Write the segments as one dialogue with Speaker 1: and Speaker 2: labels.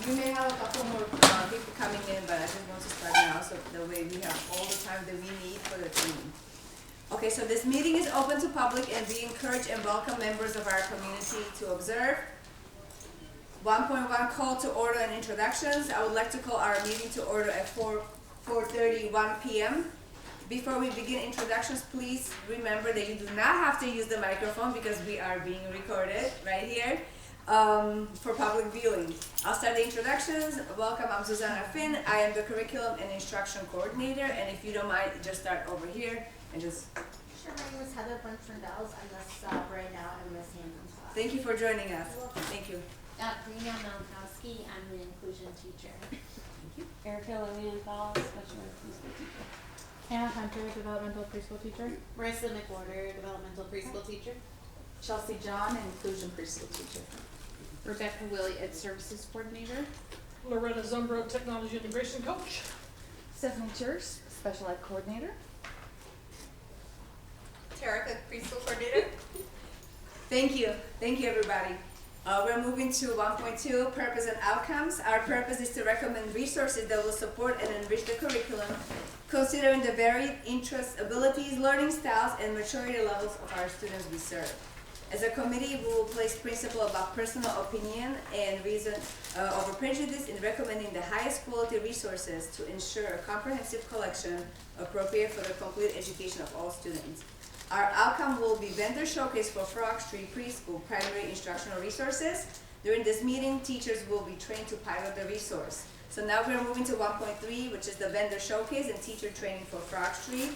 Speaker 1: We may have a couple more people coming in, but I just want to start now so the way we have all the time that we need for the training. Okay, so this meeting is open to public and we encourage and welcome members of our community to observe. 1.1 call to order and introductions. I would like to call our meeting to order at 4:31 p.m. Before we begin introductions, please remember that you do not have to use the microphone because we are being recorded right here for public viewing. I'll start the introductions. Welcome, I'm Susanna Finn. I am the Curriculum and Instruction Coordinator, and if you don't mind, just start over here and just...
Speaker 2: Sure, my name is Heather Bunch-Randall. I'm the sub right now in Miss Hampton's class.
Speaker 1: Thank you for joining us. Thank you.
Speaker 3: Karina Malkowski, I'm the inclusion teacher.
Speaker 1: Thank you.
Speaker 4: Erica Lilienthal, special ed preschool teacher.
Speaker 5: Hannah Hunter, developmental preschool teacher.
Speaker 2: Marissa McWhorter, developmental preschool teacher.
Speaker 6: Chelsea John, inclusion preschool teacher.
Speaker 4: Rebecca Willie, ed services coordinator.
Speaker 5: Loretta Zumbro, technology integration coach.
Speaker 6: Stephanie Church, special ed coordinator.
Speaker 2: Tarika, preschool coordinator.
Speaker 1: Thank you everybody. We're moving to 1.2, purpose and outcomes. Our purpose is to recommend resources that will support and enrich the curriculum, considering the varied interests, abilities, learning styles, and maturity levels of our students we serve. As a committee, we will place principle about personal opinion and reason over prejudice in recommending the highest quality resources to ensure a comprehensive collection appropriate for the complete education of all students. Our outcome will be vendor showcase for Frog Street Preschool primary instructional resources. During this meeting, teachers will be trained to pilot the resource. So now we're moving to 1.3, which is the vendor showcase and teacher training for Frog Street.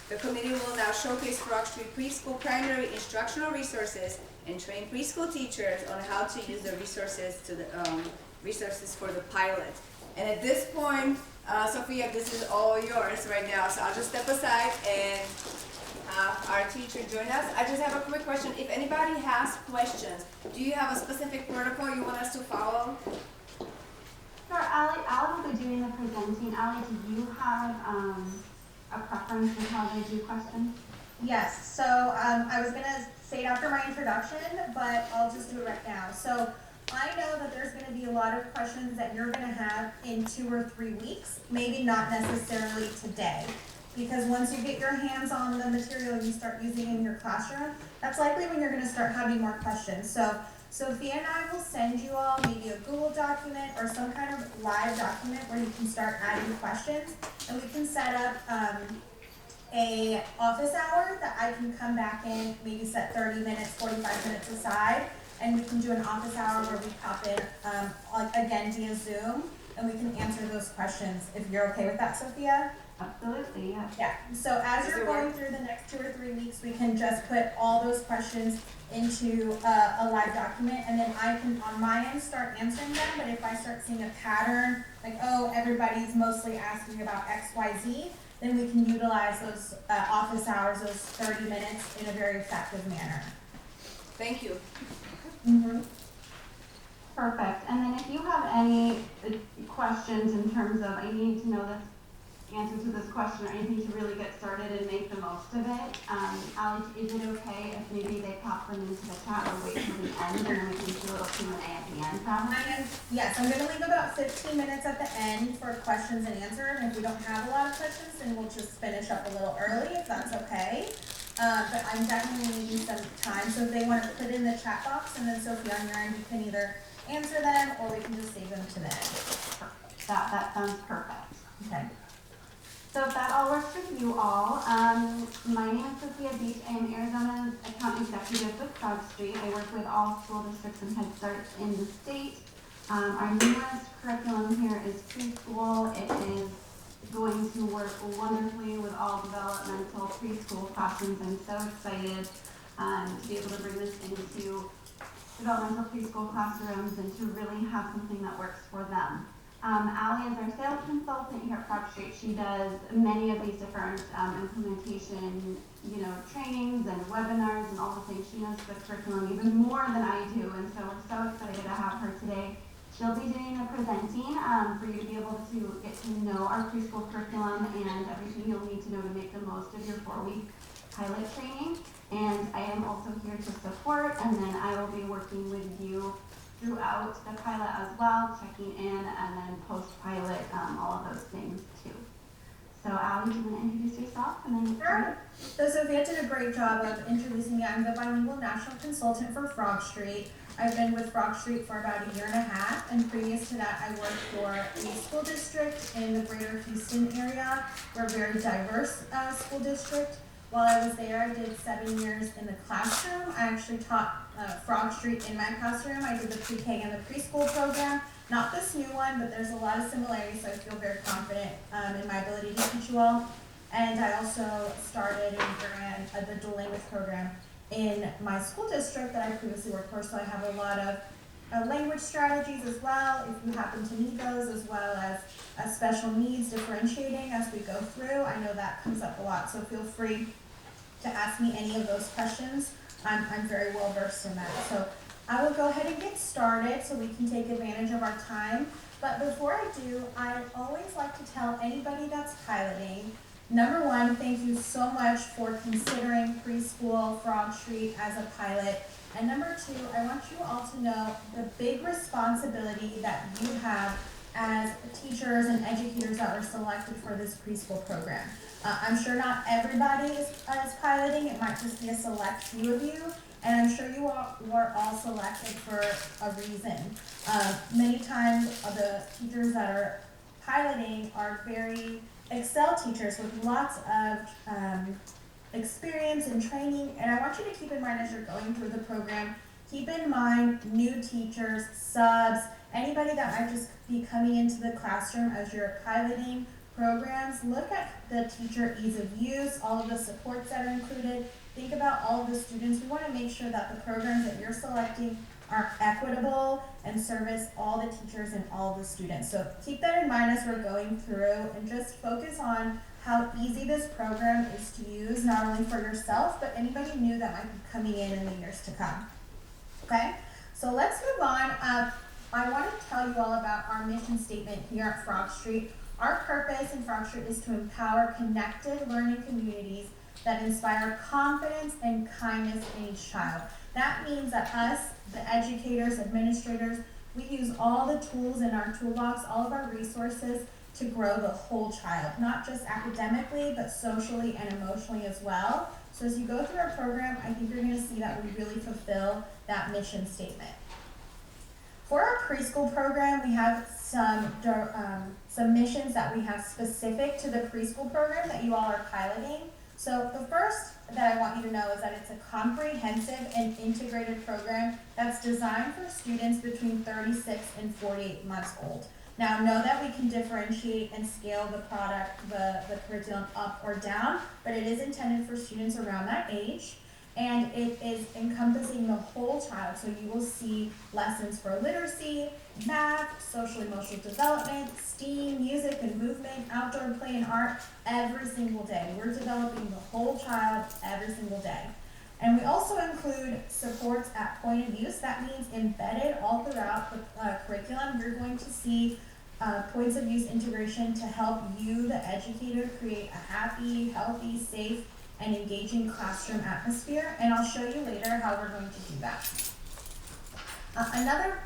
Speaker 1: The committee will now showcase Frog Street Preschool primary instructional resources and train preschool teachers on how to use the resources to the resources for the pilot. And at this point, Sophia, this is all yours right now. So I'll just step aside and our teacher join us. I just have a quick question. If anybody has questions, do you have a specific protocol you want us to follow?
Speaker 7: Sure, Allie will be doing the presenting. Allie, do you have a preference for how they do questions?
Speaker 2: Yes, so I was gonna say it after my introduction, but I'll just do it right now. So I know that there's gonna be a lot of questions that you're gonna have in 2 or 3 weeks, maybe not necessarily today. Because once you get your hands on the material you start using in your classroom, that's likely when you're gonna start having more questions. So Sophia and I will send you all maybe a Google document or some kind of live document where you can start adding questions, and we can set up a office hour that I can come back in, maybe set 30 minutes, 45 minutes aside, and we can do an office hour where we pop in again via Zoom, and we can answer those questions if you're okay with that, Sophia.
Speaker 7: Absolutely, yeah.
Speaker 2: Yeah, so as you're going through the next 2 or 3 weeks, we can just put all those questions into a live document, and then I can, on my end, start answering them. But if I start seeing a pattern, like, oh, everybody's mostly asking about X, Y, Z, then we can utilize those office hours, those 30 minutes, in a very effective manner.
Speaker 1: Thank you.
Speaker 7: Mm-hmm. Perfect. And then if you have any questions in terms of, I need to know this answer to this question or anything to really get started and make the most of it. Allie, is it okay if maybe they pop them into the chat or wait till the end and then we can do a little Q&A at the end probably?
Speaker 2: Yes, I'm going to leave about 15 minutes at the end for questions and answers. And if we don't have a lot of questions, then we'll just finish up a little early if that's okay. But I'm definitely needing some time. So if they want to put it in the chat box, and then Sophie on your end, you can either answer them or we can just save them to the end.
Speaker 7: Perfect. That sounds perfect.
Speaker 2: Okay.
Speaker 7: So if that all works with you all, my name is Sophia Beach. I am Arizona's account executive with Frog Street. I work with all school districts and Head Starts in the state. Our newest curriculum here is preschool. It is going to work wonderfully with all developmental preschool classrooms. I'm so excited to be able to bring this into developmental preschool classrooms and to really have something that works for them. Allie is our sales consultant here at Frog Street. She does many of these different implementation, trainings and webinars and all the things. She knows the curriculum even more than I do, and so we're so excited to have her today. She'll be doing the presenting for you to be able to get to know our preschool curriculum and everything you'll need to know to make the most of your 4-week pilot training. And I am also here to support, and then I will be working with you throughout the pilot as well, checking in, and then post-pilot, all of those things too. So Allie, do you want to introduce yourself and then?
Speaker 2: Sure. So Sophia did a great job of introducing me. I'm the bilingual national consultant for Frog Street. I've been with Frog Street for about a year and a half, and previous to that I worked for a school district in the greater Houston area. We're a very diverse school district. While I was there, I did 7 years in the classroom. I actually taught Frog Street in my classroom. I did the pre-K and the preschool program. Not this new one, but there's a lot of similarities, so I feel very confident in my ability to teach you all. And I also started and ran the dual language program in my school district that I previously worked for, so I have a lot of language strategies as well, if you happen to need those, as well as special needs differentiating as we go through. I know that comes up a lot, so feel free to ask me any of those questions. I'm very well versed in that. So I will go ahead and get started so we can take advantage of our time. But before I do, I always like to tell anybody that's piloting, number one, thank you so much for considering preschool Frog Street as a pilot. And number two, I want you all to know the big responsibility that you have as teachers and educators that are selected for this preschool program. I'm sure not everybody is piloting. It might just be a select few of you. And I'm sure you all were all selected for a reason. Many times the teachers that are piloting are very Excel teachers with lots of experience and training. And I want you to keep in mind as you're going through the program, keep in mind new teachers, subs, anybody that might just be coming into the classroom as you're piloting programs. Look at the teacher ease of use, all of the supports that are included. Think about all of the students. We want to make sure that the programs that you're selecting are equitable and service all the teachers and all the students. So keep that in mind as we're going through, and just focus on how easy this program is to use, not only for yourself, but anybody new that might be coming in the years to come. Okay, so let's move on. I want to tell you all about our mission statement here at Frog Street. Our purpose in Frog Street is to empower connected learning communities that inspire confidence and kindness in each child. That means that us, the educators, administrators, we use all the tools in our toolbox, all of our resources to grow the whole child, not just academically, but socially and emotionally as well. So as you go through our program, I think you're going to see that we really fulfill that mission statement. For our preschool program, we have some missions that we have specific to the preschool program that you all are piloting. So the first that I want you to know is that it's a comprehensive and integrated program that's designed for students between 36 and 48 months old. Now, know that we can differentiate and scale the product, the curriculum up or down, but it is intended for students around that age. And it is encompassing the whole child. So you will see lessons for literacy, math, social emotional development, STEAM, music and movement, outdoor play and art every single day. We're developing the whole child every single day. And we also include supports at point of use. That means embedded all throughout the curriculum. You're going to see points of use integration to help you, the educator, create a happy, healthy, safe, and engaging classroom atmosphere, and I'll show you later how we're going to do that. Another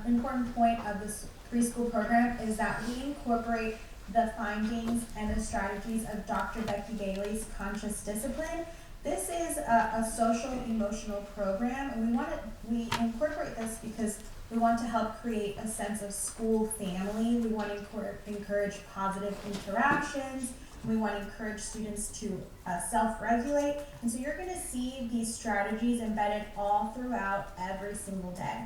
Speaker 2: important point of this preschool program is that we incorporate the findings and the strategies of Dr. Becky Bailey's Conscious Discipline. This is a social emotional program, and we incorporate this because we want to help create a sense of school family. We want to encourage positive interactions. We want to encourage students to self-regulate. And so you're going to see these strategies embedded all throughout every single day.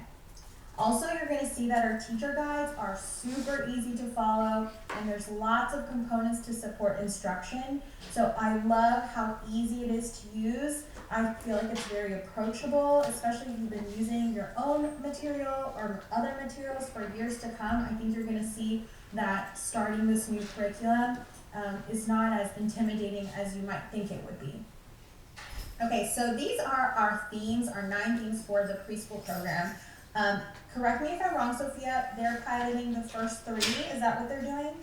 Speaker 2: Also, you're going to see that our teacher guides are super easy to follow, and there's lots of components to support instruction. So I love how easy it is to use. I feel like it's very approachable, especially if you've been using your own material or other materials for years to come. I think you're going to see that starting this new curriculum is not as intimidating as you might think it would be. Okay, so these are our themes, our 9 themes for the preschool program. Correct me if I'm wrong, Sophia, they're piloting the first 3. Is that what they're doing?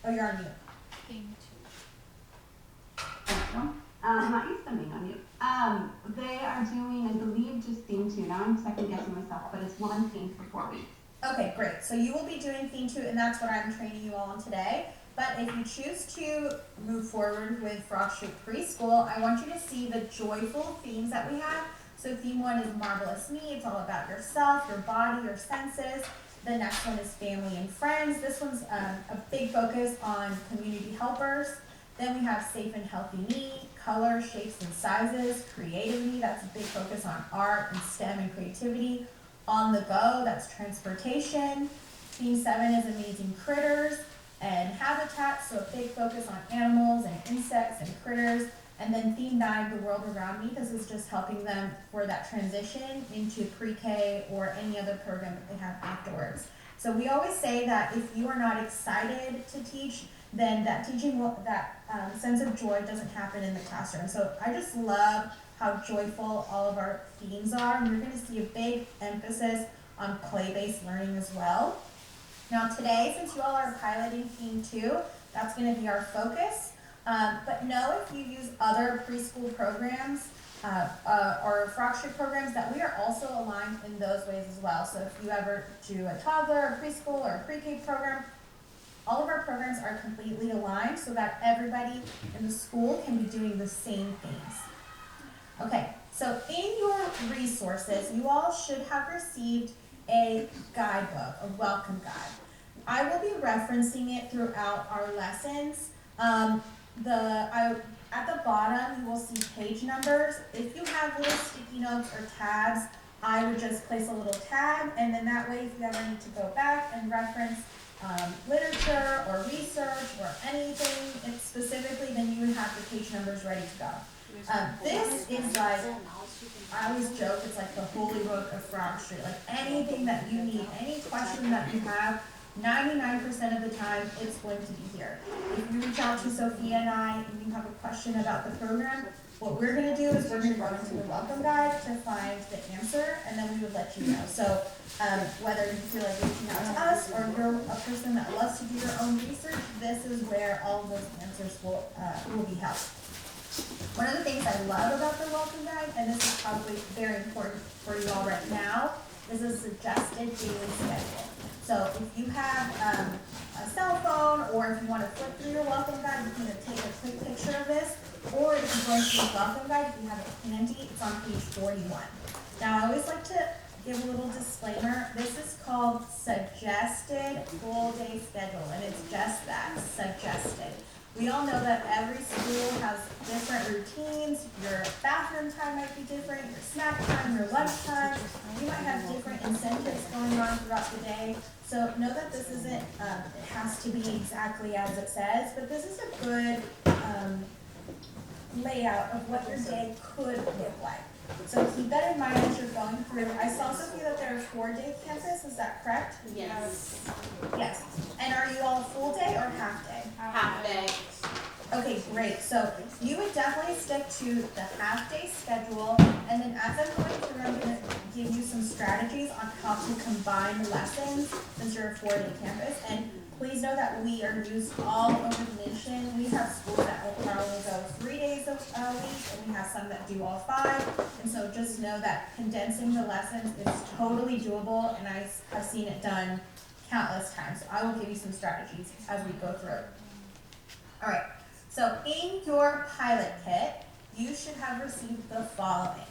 Speaker 2: Oh, you're on mute.
Speaker 4: Theme 2.
Speaker 7: I'm not used to being on mute. They are doing, I believe, just theme 2. Now I'm second guessing myself, but it's one theme for 4 weeks.
Speaker 2: Okay, great. So you will be doing theme 2, and that's what I'm training you all on today. But if you choose to move forward with Frog Street Preschool, I want you to see the joyful themes that we have. So theme 1 is Marvelous Me. It's all about yourself, your body, your senses. The next one is Family and Friends. This one's a big focus on community helpers. Then we have Safe and Healthy Me, Color, Shapes and Sizes, Creative Me. That's a big focus on art and STEM and creativity. On the Go, that's transportation. Theme 7 is Amazing Critters and Habitat, so a big focus on animals and insects and critters. And then theme 9, The World Around Me. This is just helping them for that transition into pre-K or any other program that they have afterwards. So we always say that if you are not excited to teach, then that sense of joy doesn't happen in the classroom. So I just love how joyful all of our themes are, and you're going to see a big emphasis on play-based learning as well. Now today, since you all are piloting theme 2, that's going to be our focus. But know if you use other preschool programs or Frog Street programs that we are also aligned in those ways as well. So if you ever do a toddler, a preschool, or a pre-K program, all of our programs are completely aligned so that everybody in the school can be doing the same things. Okay, so in your resources, you all should have received a guidebook, a welcome guide. I will be referencing it throughout our lessons. At the bottom, you will see page numbers. If you have little sticky notes or tabs, I would just place a little tab, and then that way, if you ever need to go back and reference literature or research or anything specifically, then you would have the page numbers ready to go. This is like, I always joke, it's like the holy book of Frog Street. Like anything that you need, any question that you have, 99% of the time, it's going to be here. If you reach out to Sophia and I and you have a question about the program, what we're going to do is we're going to go into the welcome guide to find the answer, and then we would let you know. So whether you feel like reaching out to us or you're a person that loves to do your own research, this is where all of those answers will be held. One of the things I love about the welcome guide, and this is probably very important for you all right now, is a suggested daily schedule. So if you have a cell phone, or if you want to flip through your welcome guide, you can take a quick picture of this, or if you go into the welcome guide, if you have it handy, it's on page 41. Now I always like to give a little disclaimer. This is called suggested full day schedule, and it's just that, suggested. We all know that every school has different routines. Your bathroom time might be different, your snack time, your lunch time. You might have different incentives going on throughout the day. So know that this isn't, it has to be exactly as it says, but this is a good layout of what your day could look like. So keep that in mind as you're going through. I saw, Sophia, that they're a 4-day campus, is that correct?
Speaker 3: Yes.
Speaker 2: Yes. And are you all full day or half day?
Speaker 3: Half day.
Speaker 2: Okay, great. So you would definitely stick to the half-day schedule, and then as I'm going through, I'm going to give you some strategies on how to combine lessons since you're a 4-day campus. And please know that we are used all over the nation. We have schools that will probably go 3 days a week, and we have some that do all 5. And so just know that condensing the lessons is totally doable, and I have seen it done countless times. So I will give you some strategies as we go through. All right. So in your pilot kit, you should have received the following.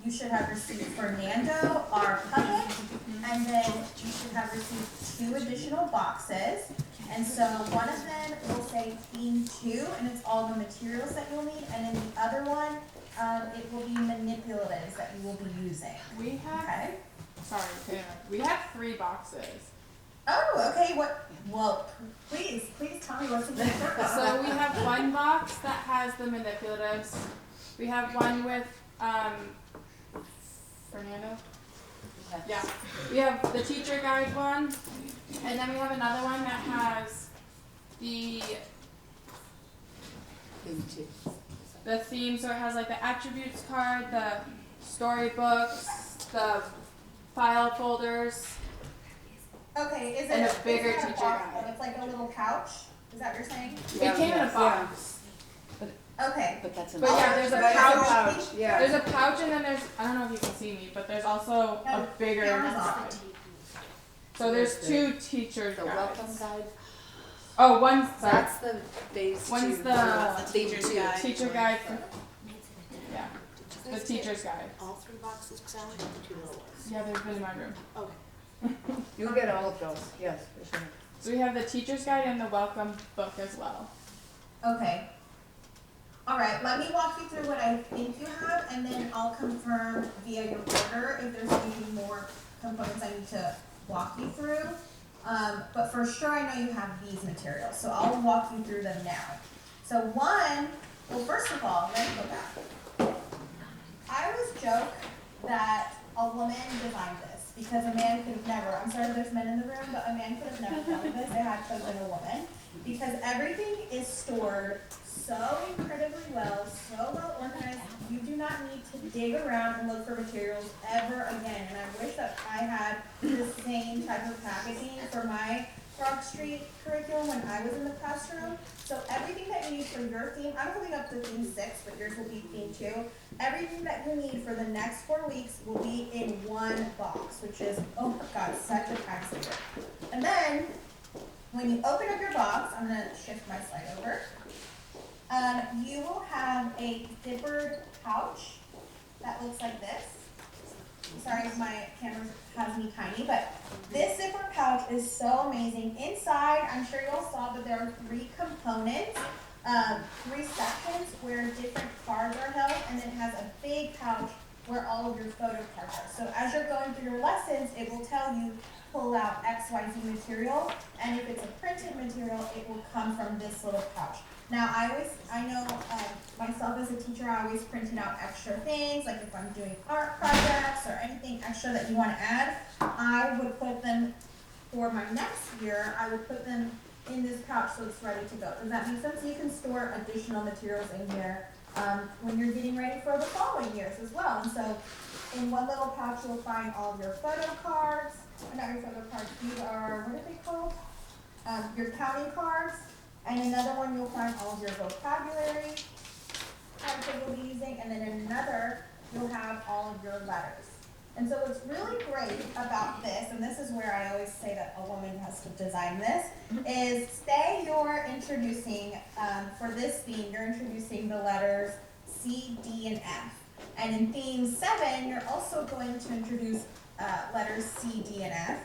Speaker 2: You should have received Fernando, our puppet, and then you should have received 2 additional boxes. And so one of them will say theme 2, and it's all the materials that you'll need, and then the other one, it will be manipulatives that you will be using.
Speaker 4: We have,
Speaker 2: Okay?
Speaker 4: sorry, we have 3 boxes.
Speaker 2: Oh, okay. Well, please tell me what's in there.
Speaker 4: So we have one box that has the manipulatives. We have one with Fernando. Yeah. We have the teacher guide one, and then we have another one that has the theme. So it has like the attributes card, the storybooks, the file folders.
Speaker 2: Okay, is it
Speaker 4: And a bigger
Speaker 2: is it
Speaker 4: teacher
Speaker 2: box,
Speaker 4: guide.
Speaker 2: It's like a little pouch. Is that what you're saying?
Speaker 4: It came in a box.
Speaker 2: Okay.
Speaker 6: But that's
Speaker 4: But yeah, there's a
Speaker 1: But it's a
Speaker 4: pouch.
Speaker 1: pouch, yeah.
Speaker 4: There's a pouch and then there's, I don't know if you can see me, but there's also a bigger
Speaker 2: Cameras
Speaker 4: guide.
Speaker 2: on.
Speaker 4: So there's two teachers
Speaker 6: the
Speaker 4: guides.
Speaker 6: welcome guide.
Speaker 4: Oh, one's
Speaker 6: That's the phase
Speaker 4: One's
Speaker 6: two.
Speaker 4: the
Speaker 6: teacher's guide.
Speaker 4: teacher guide for, yeah, the teacher's guide.
Speaker 8: All 3 boxes, Sally, or the 2 little ones?
Speaker 4: Yeah, they've been in my room.
Speaker 8: Okay.
Speaker 1: You get all of those, yes, for sure.
Speaker 4: So we have the teacher's guide and the welcome book as well.
Speaker 2: Okay. All right, let me walk you through what I think you have, and then I'll confirm via your order if there's any more components I need to walk you through. But for sure, I know you have these materials, so I'll walk you through them now. So one, well, first of all, let me go back. I always joke that a woman designed this because a man could have never, I'm sorry there's men in the room, but a man could have never done this. They had chosen a woman because everything is stored so incredibly well, so well organized. You do not need to dig around and look for materials ever again. And I wish that I had the same type of packaging for my Frog Street curriculum when I was in the classroom. So everything that you need for your theme, I'm holding up to theme 6, but yours will be theme 2. Everything that you need for the next 4 weeks will be in one box, which is, oh my God, such a time saver. And then, when you open up your box, I'm gonna shift my slide over. You will have a zippered pouch that looks like this. Sorry, my camera has me tiny, but this zipper pouch is so amazing. Inside, I'm sure you all saw that there are 3 components, 3 sections where different cards are held, and then it has a big pouch where all of your photo cards are. So as you're going through your lessons, it will tell you pull out XYZ material, and if it's a printed material, it will come from this little pouch. Now, I know myself as a teacher, I always printed out extra things, like if I'm doing art projects or anything extra that you want to add, I would put them, for my next year, I would put them in this pouch so it's ready to go. Does that make sense? You can store additional materials in here when you're getting ready for the following years as well. And so, in one little pouch, you'll find all of your photo cards, not your photo cards, these are, what are they called? Your counting cards. And another one you'll find all of your vocabulary cards that you'll be using, and then another you'll have all of your letters. And so what's really great about this, and this is where I always say that a woman has to design this, is say you're introducing, for this theme, you're introducing the letters C, D, and F. And in theme 7, you're also going to introduce letters C, D, and F.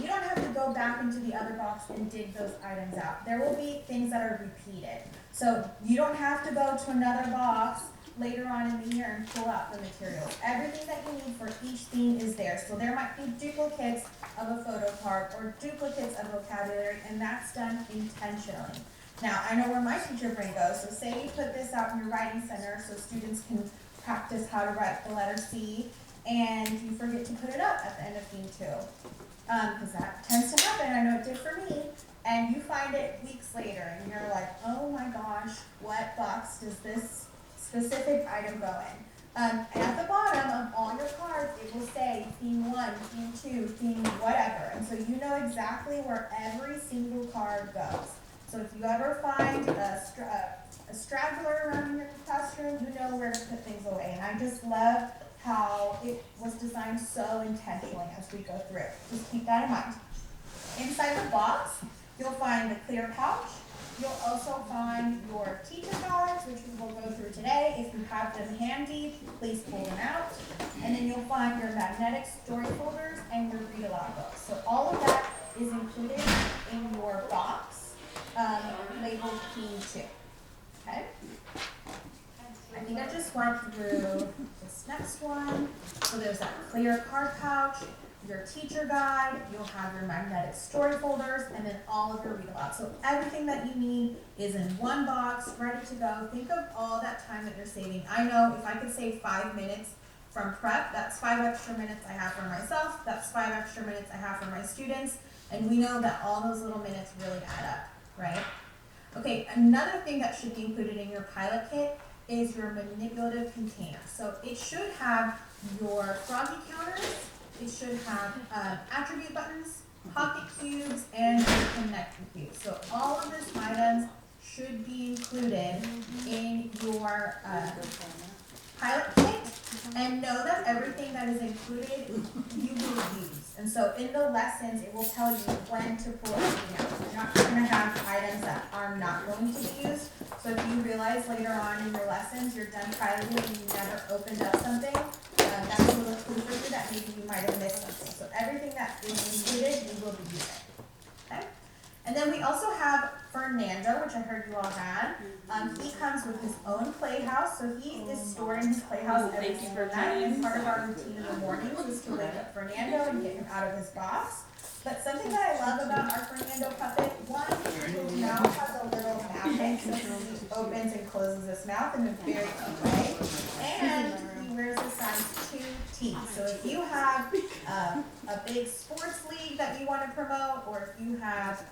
Speaker 2: You don't have to go back into the other box and dig those items out. There will be things that are repeated. So you don't have to go to another box later on in the year and pull out the materials. Everything that you need for each theme is there. So there might be duplicates of a photo card or duplicates of vocabulary, and that's done intentionally. Now, I know where my teacher brain goes, so say you put this out in your writing center so students can practice how to write the letter C, and you forget to put it up at the end of theme 2. Because that tends to happen, I know it did for me, and you find it weeks later, and you're like, oh my gosh, what box does this specific item go in? At the bottom of all your cards, it will say theme 1, theme 2, theme whatever, and so you know exactly where every single card goes. So if you ever find a straggler around in your classroom, you know where to put things away, and I just love how it was designed so intentionally as we go through. Just keep that in mind. Inside the box, you'll find the clear pouch. You'll also find your teacher cards, which we will go through today. If you have them handy, please pull them out. And then you'll find your magnetic story folders and your read-aloud books. So all of that is included in your box labeled Theme 2. Okay? I think I just went through this next one. So there's that clear card pouch, your teacher guide, you'll have your magnetic story folders, and then all of your read-aloud. So everything that you need is in one box, ready to go. Think of all that time that you're saving. I know if I could save 5 minutes from prep, that's 5 extra minutes I have for myself, that's 5 extra minutes I have for my students, and we know that all those little minutes really add up, right? Okay, another thing that should be included in your pilot kit is your manipulative container. So it should have your froggy counters, it should have attribute buttons, pocket cubes, and your connecting cubes. So all of these items should be included in your pilot kit and know that everything that is included you will use. And so in the lessons, it will tell you when to pull everything out. You're not going to have items that are not going to be used. So if you realize later on in your lessons you're done piloting and you never opened up something, that's a little clue for you that maybe you might have missed something. So everything that is included, you will be using. Okay? And then we also have Fernando, which I heard you all had. He comes with his own playhouse, so he is stored in his playhouse every single night. And part of our routine in the mornings is to wake up Fernando and get him out of his box. But something that I love about our Fernando puppet, one, his mouth has a little magic, so he opens and closes his mouth in a very cute way. And he wears a size 2 tee. So if you have a big sports league that you want to promote, or if you have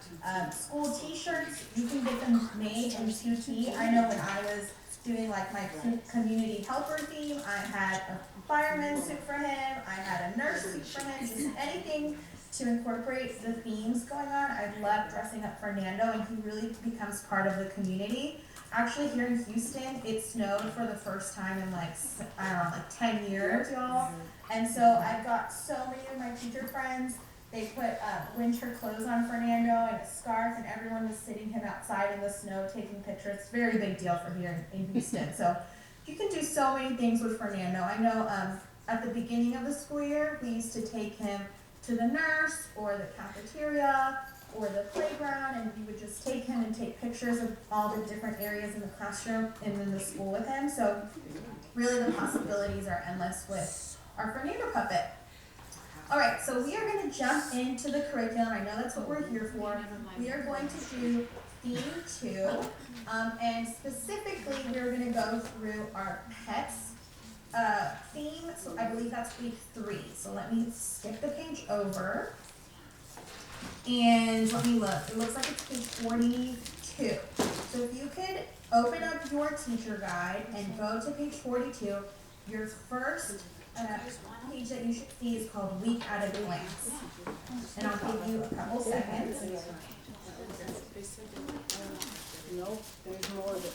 Speaker 2: school t-shirts, you can get them made in 2T. I know when I was doing like my community helper theme, I had a fireman suit for him, I had a nurse suit for him, just anything to incorporate the themes going on. I love dressing up Fernando, and he really becomes part of the community. Actually, here in Houston, it snowed for the first time in like, I don't know, like 10 years, y'all. And so I've got so many of my teacher friends, they put winter clothes on Fernando and a scarf, and everyone was sitting him outside in the snow taking pictures. It's a very big deal for here in Houston. So you can do so many things with Fernando. I know at the beginning of the school year, we used to take him to the nurse or the cafeteria or the playground, and we would just take him and take pictures of all the different areas in the classroom and in the school with him. So really the possibilities are endless with our Fernando puppet. All right, so we are going to jump into the curriculum. I know that's what we're here for. We are going to do theme 2, and specifically we're going to go through our pets theme. So I believe that's week 3. So let me skip the page over. And let me look. It looks like it's page 42. So if you could open up your teacher guide and go to page 42, your first page that you should see is called Week at a Glance. And I'll give you a couple seconds.
Speaker 8: No, there's more of it.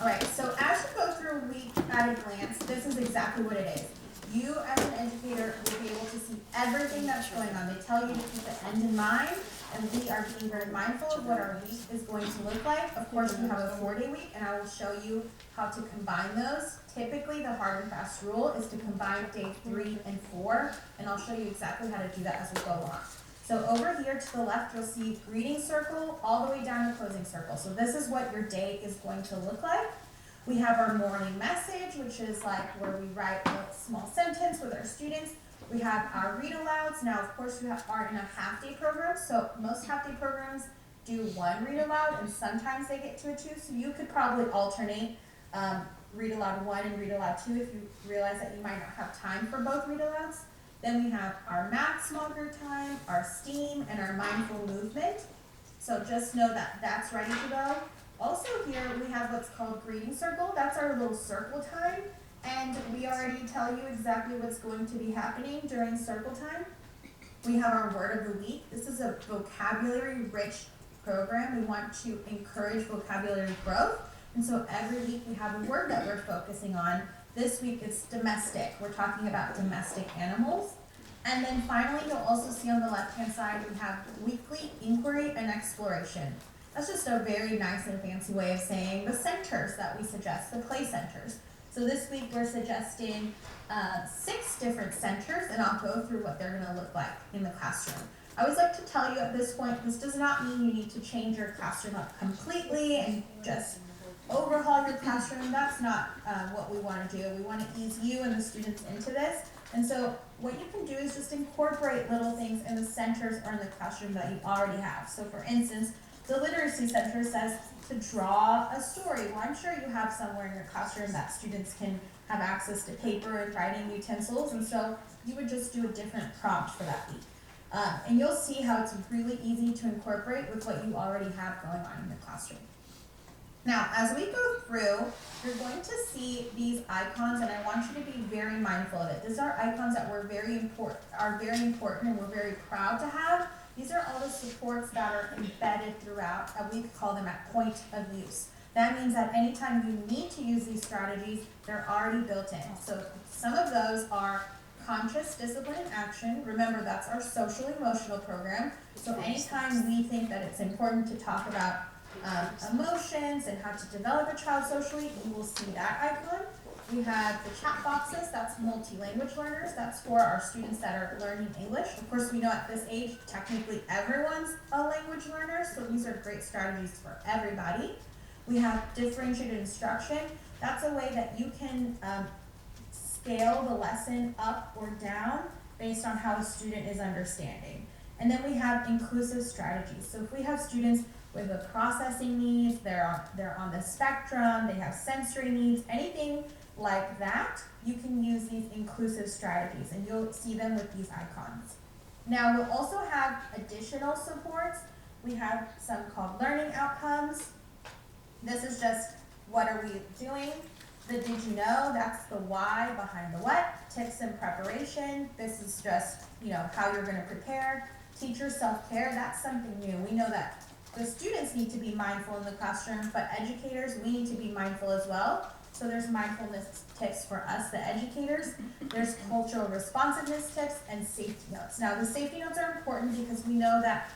Speaker 2: Alright, so as you go through Week at a Glance, this is exactly what it is. You as an educator will be able to see everything that's going on. They tell you to keep the end in mind, and we are being very mindful of what our week is going to look like. Of course, we have a 4-day week, and I will show you how to combine those. Typically, the hard and fast rule is to combine day 3 and 4, and I'll show you exactly how to do that as we go along. So over here to the left, you'll see greeting circle all the way down to closing circle. So this is what your day is going to look like. We have our morning message, which is like where we write a small sentence with our students. We have our read alouds. Now, of course, we are in a half-day program, so most half-day programs do 1 read aloud, and sometimes they get to a 2. So you could probably alternate read aloud 1 and read aloud 2 if you realize that you might not have time for both read alouds. Then we have our math small group time, our STEAM, and our mindful movement. So just know that that's ready to go. Also here we have what's called greeting circle. That's our little circle time. And we already tell you exactly what's going to be happening during circle time. We have our word of the week. This is a vocabulary rich program. We want to encourage vocabulary growth. And so every week we have a word that we're focusing on. This week it's domestic. We're talking about domestic animals. And then finally, you'll also see on the left-hand side, we have weekly inquiry and exploration. That's just a very nice and fancy way of saying the centers that we suggest, the play centers. So this week we're suggesting 6 different centers, and I'll go through what they're going to look like in the classroom. I always like to tell you at this point, this does not mean you need to change your classroom up completely and just overhaul your classroom. That's not what we want to do. We want to ease you and the students into this. And so what you can do is just incorporate little things in the centers or in the classroom that you already have. So for instance, the literacy center says to draw a story. Well, I'm sure you have somewhere in your classroom that students can have access to paper and writing utensils, and so you would just do a different prompt for that week. And you'll see how it's really easy to incorporate with what you already have going on in the classroom. Now, as we go through, you're going to see these icons, and I want you to be very mindful of it. These are icons that are very important, and we're very proud to have. These are all the supports that are embedded throughout, and we call them at point of use. That means that anytime you need to use these strategies, they're already built in. So some of those are conscious discipline and action. Remember, that's our social emotional program. So anytime we think that it's important to talk about emotions and how to develop a child socially, you will see that icon. We have the chat boxes, that's multi-language learners. That's for our students that are learning English. Of course, we know at this age, technically everyone's a language learner, so these are great strategies for everybody. We have differentiated instruction. That's a way that you can scale the lesson up or down based on how a student is understanding. And then we have inclusive strategies. So if we have students with the processing needs, they're on the spectrum, they have sensory needs, anything like that, you can use these inclusive strategies, and you'll see them with these icons. Now, we'll also have additional supports. We have some called learning outcomes. This is just, what are we doing? The did you know, that's the why behind the what. Tips and preparation, this is just, how you're gonna prepare. Teacher self-care, that's something new. We know that the students need to be mindful in the classroom, but educators, we need to be mindful as well. So there's mindfulness tips for us, the educators. There's cultural responsiveness tips and safety notes. Now, the safety notes are important because we know that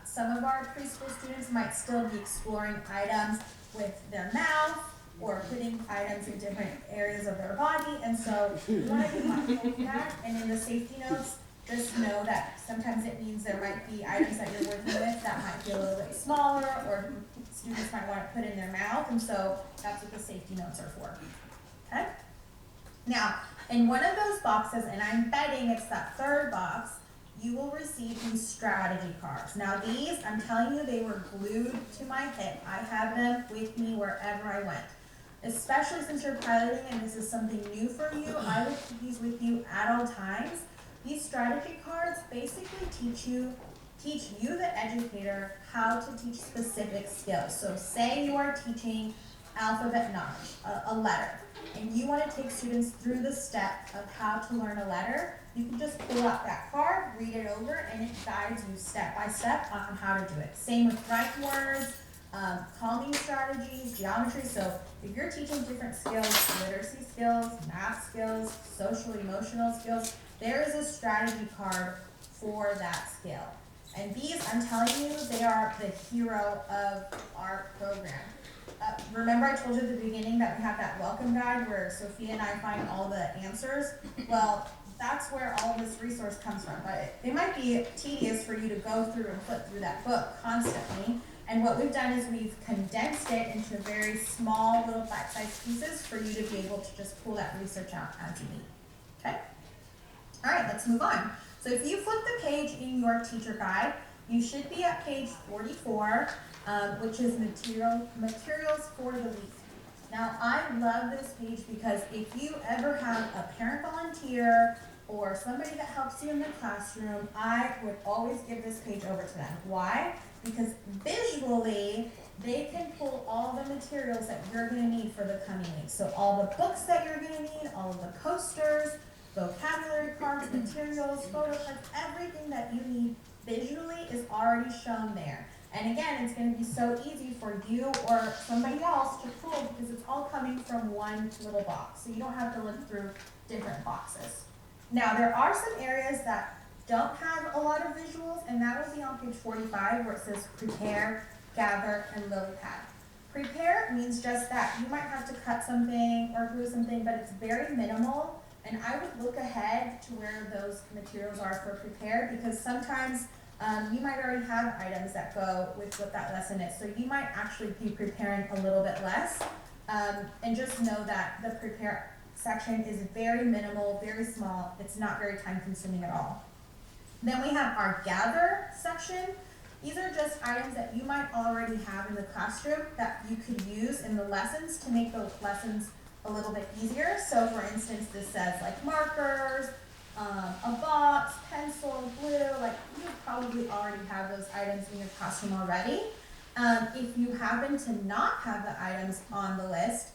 Speaker 2: some of our preschool students might still be exploring items with their mouth or putting items in different areas of their body. And so we want to be mindful of that. And in the safety notes, just know that sometimes it means there might be items that you're working with that might be a little bit smaller, or students might want to put in their mouth, and so that's what the safety notes are for. Okay? Now, in one of those boxes, and I'm betting it's that third box, you will receive these strategy cards. Now these, I'm telling you, they were glued to my hip. I have them with me wherever I went. Especially since you're piloting and this is something new for you, I would keep these with you at all times. These strategy cards basically teach you, the educator, how to teach specific skills. So say you are teaching alphabet knowledge, a letter, and you want to take students through the step of how to learn a letter, you can just pull out that card, read it over, and it guides you step by step on how to do it. Same with writing words, calming strategies, geometry. So if you're teaching different skills, literacy skills, math skills, social emotional skills, there is a strategy card for that skill. And these, I'm telling you, they are the hero of our program. Remember I told you at the beginning that we have that welcome guide where Sophia and I find all the answers? Well, that's where all of this resource comes from. But it might be tedious for you to go through and flip through that book constantly. And what we've done is we've condensed it into very small little bite-sized pieces for you to be able to just pull that research out as you need. Okay? All right, let's move on. So if you flip the page in your teacher guide, you should be at page 44, which is materials for the week. Now, I love this page because if you ever have a parent volunteer or somebody that helps you in the classroom, I would always give this page over to them. Why? Because visually, they can pull all the materials that you're going to need for the coming week. So all the books that you're going to need, all of the posters, vocabulary cards, materials, photo cards, everything that you need visually is already shown there. And again, it's going to be so easy for you or somebody else to pull because it's all coming from one little box. So you don't have to look through different boxes. Now, there are some areas that don't have a lot of visuals, and that will be on page 45 where it says prepare, gather, and lily pad. Prepare means just that. You might have to cut something or glue something, but it's very minimal. And I would look ahead to where those materials are for prepare because sometimes you might already have items that go with what that lesson is. So you might actually be preparing a little bit less. And just know that the prepare section is very minimal, very small. It's not very time consuming at all. Then we have our gather section. These are just items that you might already have in the classroom that you could use in the lessons to make the lessons a little bit easier. So for instance, this says like markers, a box, pencil, glue, like you probably already have those items in your classroom already. If you happen to not have the items on the list,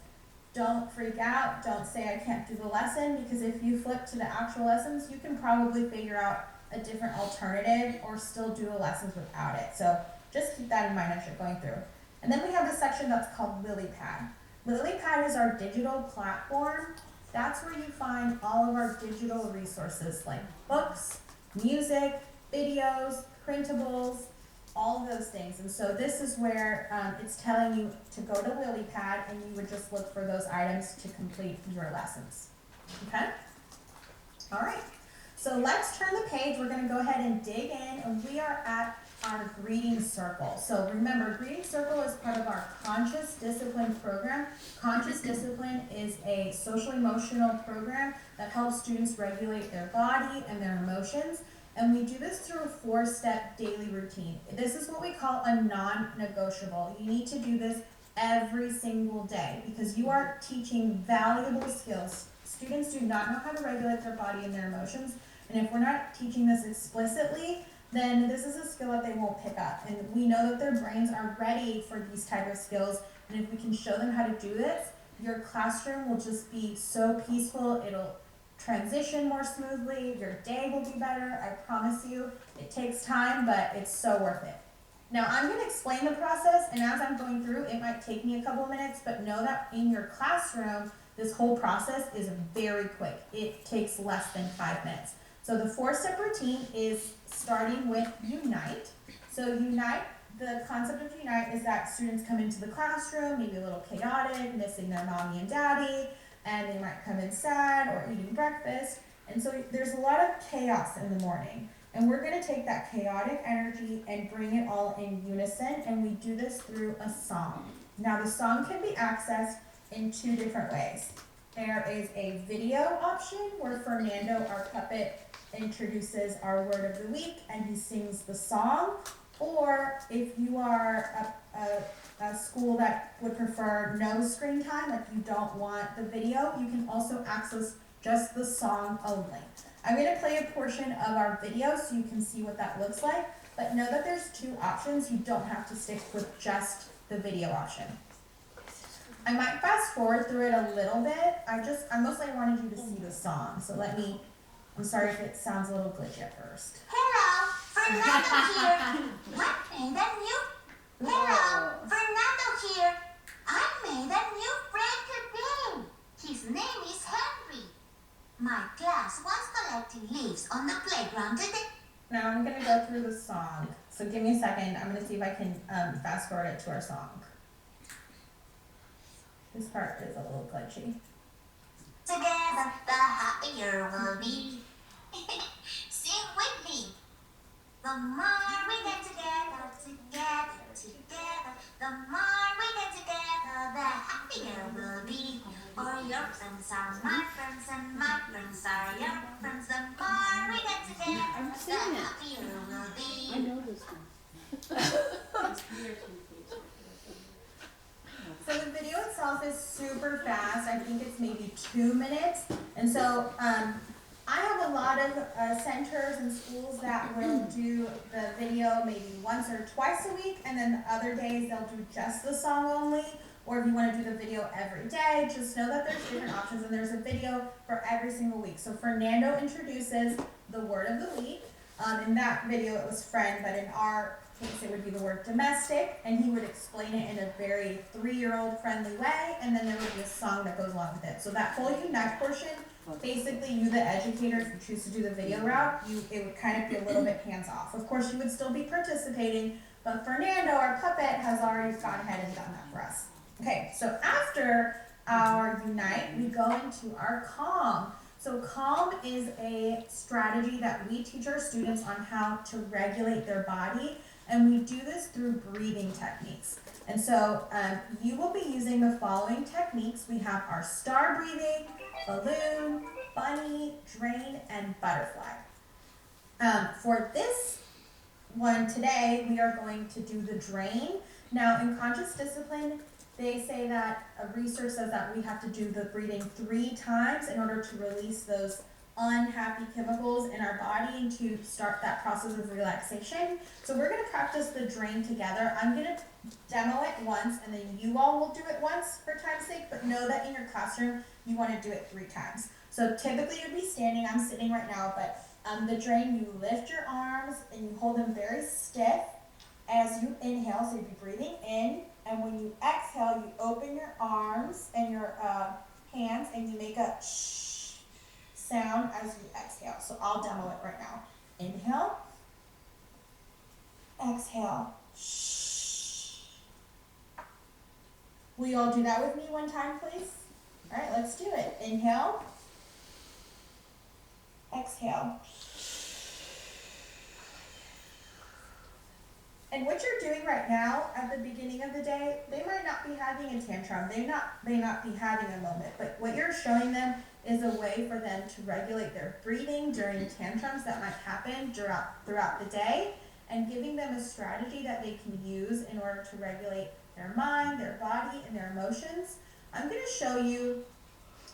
Speaker 2: don't freak out. Don't say I can't do the lesson because if you flip to the actual lessons, you can probably figure out a different alternative or still do the lessons without it. So just keep that in mind as you're going through. And then we have a section that's called LilyPad. LilyPad is our digital platform. That's where you find all of our digital resources like books, music, videos, printables, all of those things. And so this is where it's telling you to go to LilyPad and you would just look for those items to complete your lessons. Okay? All right. So let's turn the page. We're going to go ahead and dig in, and we are at our greeting circle. So remember, greeting circle is part of our conscious discipline program. Conscious discipline is a social emotional program that helps students regulate their body and their emotions. And we do this through a 4-step daily routine. This is what we call a non-negotiable. You need to do this every single day because you are teaching valuable skills. Students do not know how to regulate their body and their emotions. And if we're not teaching this explicitly, then this is a skill that they won't pick up. And we know that their brains are ready for these type of skills. And if we can show them how to do this, your classroom will just be so peaceful. It'll transition more smoothly. Your day will be better. I promise you. It takes time, but it's so worth it. Now I'm going to explain the process, and as I'm going through, it might take me a couple minutes, but know that in your classroom, this whole process is very quick. It takes less than 5 minutes. So the 4-step routine is starting with Unite. So Unite, the concept of Unite is that students come into the classroom, maybe a little chaotic, missing their mommy and daddy, and they might come in sad or eating breakfast. And so there's a lot of chaos in the morning. And we're going to take that chaotic energy and bring it all in unison, and we do this through a song. Now the song can be accessed in 2 different ways. There is a video option where Fernando, our puppet, introduces our word of the week and he sings the song. Or if you are a school that would prefer no screen time, like you don't want the video, you can also access just the song only. I'm going to play a portion of our video so you can see what that looks like, but know that there's 2 options. You don't have to stick with just the video option. I might fast forward through it a little bit. I mostly wanted you to see the song, so I'm sorry if it sounds a little glitchy at first.
Speaker 9: Hello, Fernando here. I made a new. Hello, Fernando here. I made a new friend today. His name is Henry. My class was collecting leaves on the playground today.
Speaker 2: Now I'm gonna go through the song. So give me a second. I'm gonna see if I can fast forward it to our song. This part is a little glitchy.
Speaker 9: Together, the happier we'll be. Sing with me. The more we get together, the more we get together, the happier we'll be. For your friends are my friends, and my friends are your friends. The more we get together, the happier we'll be.
Speaker 8: I know this one.
Speaker 2: So the video itself is super fast. I think it's maybe 2 minutes. And so I have a lot of centers and schools that will do the video maybe once or twice a week, and then the other days they'll do just the song only. Or if you want to do the video every day, just know that there's different options, and there's a video for every single week. So Fernando introduces the word of the week. In that video it was friend, but in our case it would be the word domestic, and he would explain it in a very 3-year-old friendly way, and then there would be a song that goes along with it. So that whole Unite portion, basically you the educator, if you choose to do the video route, it would kind of be a little bit hands off. Of course you would still be participating, but Fernando, our puppet, has already gone ahead and done that for us. Okay, so after our Unite, we go into our Calm. So Calm is a strategy that we teach our students on how to regulate their body, and we do this through breathing techniques. And so you will be using the following techniques. We have our star breathing, balloon, bunny, drain, and butterfly. For this one today, we are going to do the drain. Now in conscious discipline, they say that research says that we have to do the breathing 3 times in order to release those unhappy chemicals in our body and to start that process of relaxation. So we're going to practice the drain together. I'm going to demo it once, and then you all will do it once for time's sake, but know that in your classroom you want to do it 3 times. So typically you'd be standing, I'm sitting right now, but the drain, you lift your arms and you hold them very stiff, As you inhale, so you'll be breathing in, and when you exhale, you open your arms and your hands, and you make a shh sound as you exhale. So I'll demo it right now. Inhale, exhale, shh. Will you all do that with me one time, please? All right, let's do it. Inhale, exhale. And what you're doing right now at the beginning of the day, they might not be having a tantrum. They may not be having a moment, but what you're showing them is a way for them to regulate their breathing during tantrums that might happen throughout the day, and giving them a strategy that they can use in order to regulate their mind, their body, and their emotions. I'm going to show you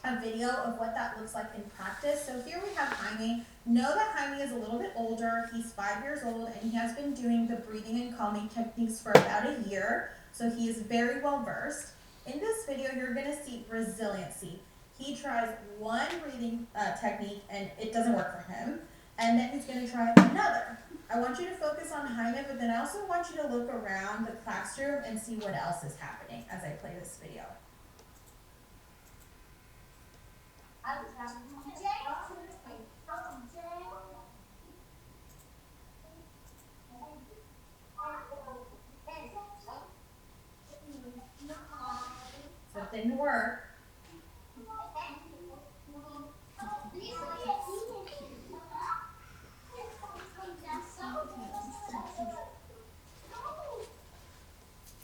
Speaker 2: a video of what that looks like in practice. So here we have Jaime. Know that Jaime is a little bit older. He's 5 years old, and he has been doing the breathing and calming techniques for about a year. So he is very well versed. In this video, you're going to see resiliency. He tries one breathing technique, and it doesn't work for him. And then he's going to try another. I want you to focus on Jaime, but then I also want you to look around the classroom and see what else is happening as I play this video. So it didn't work.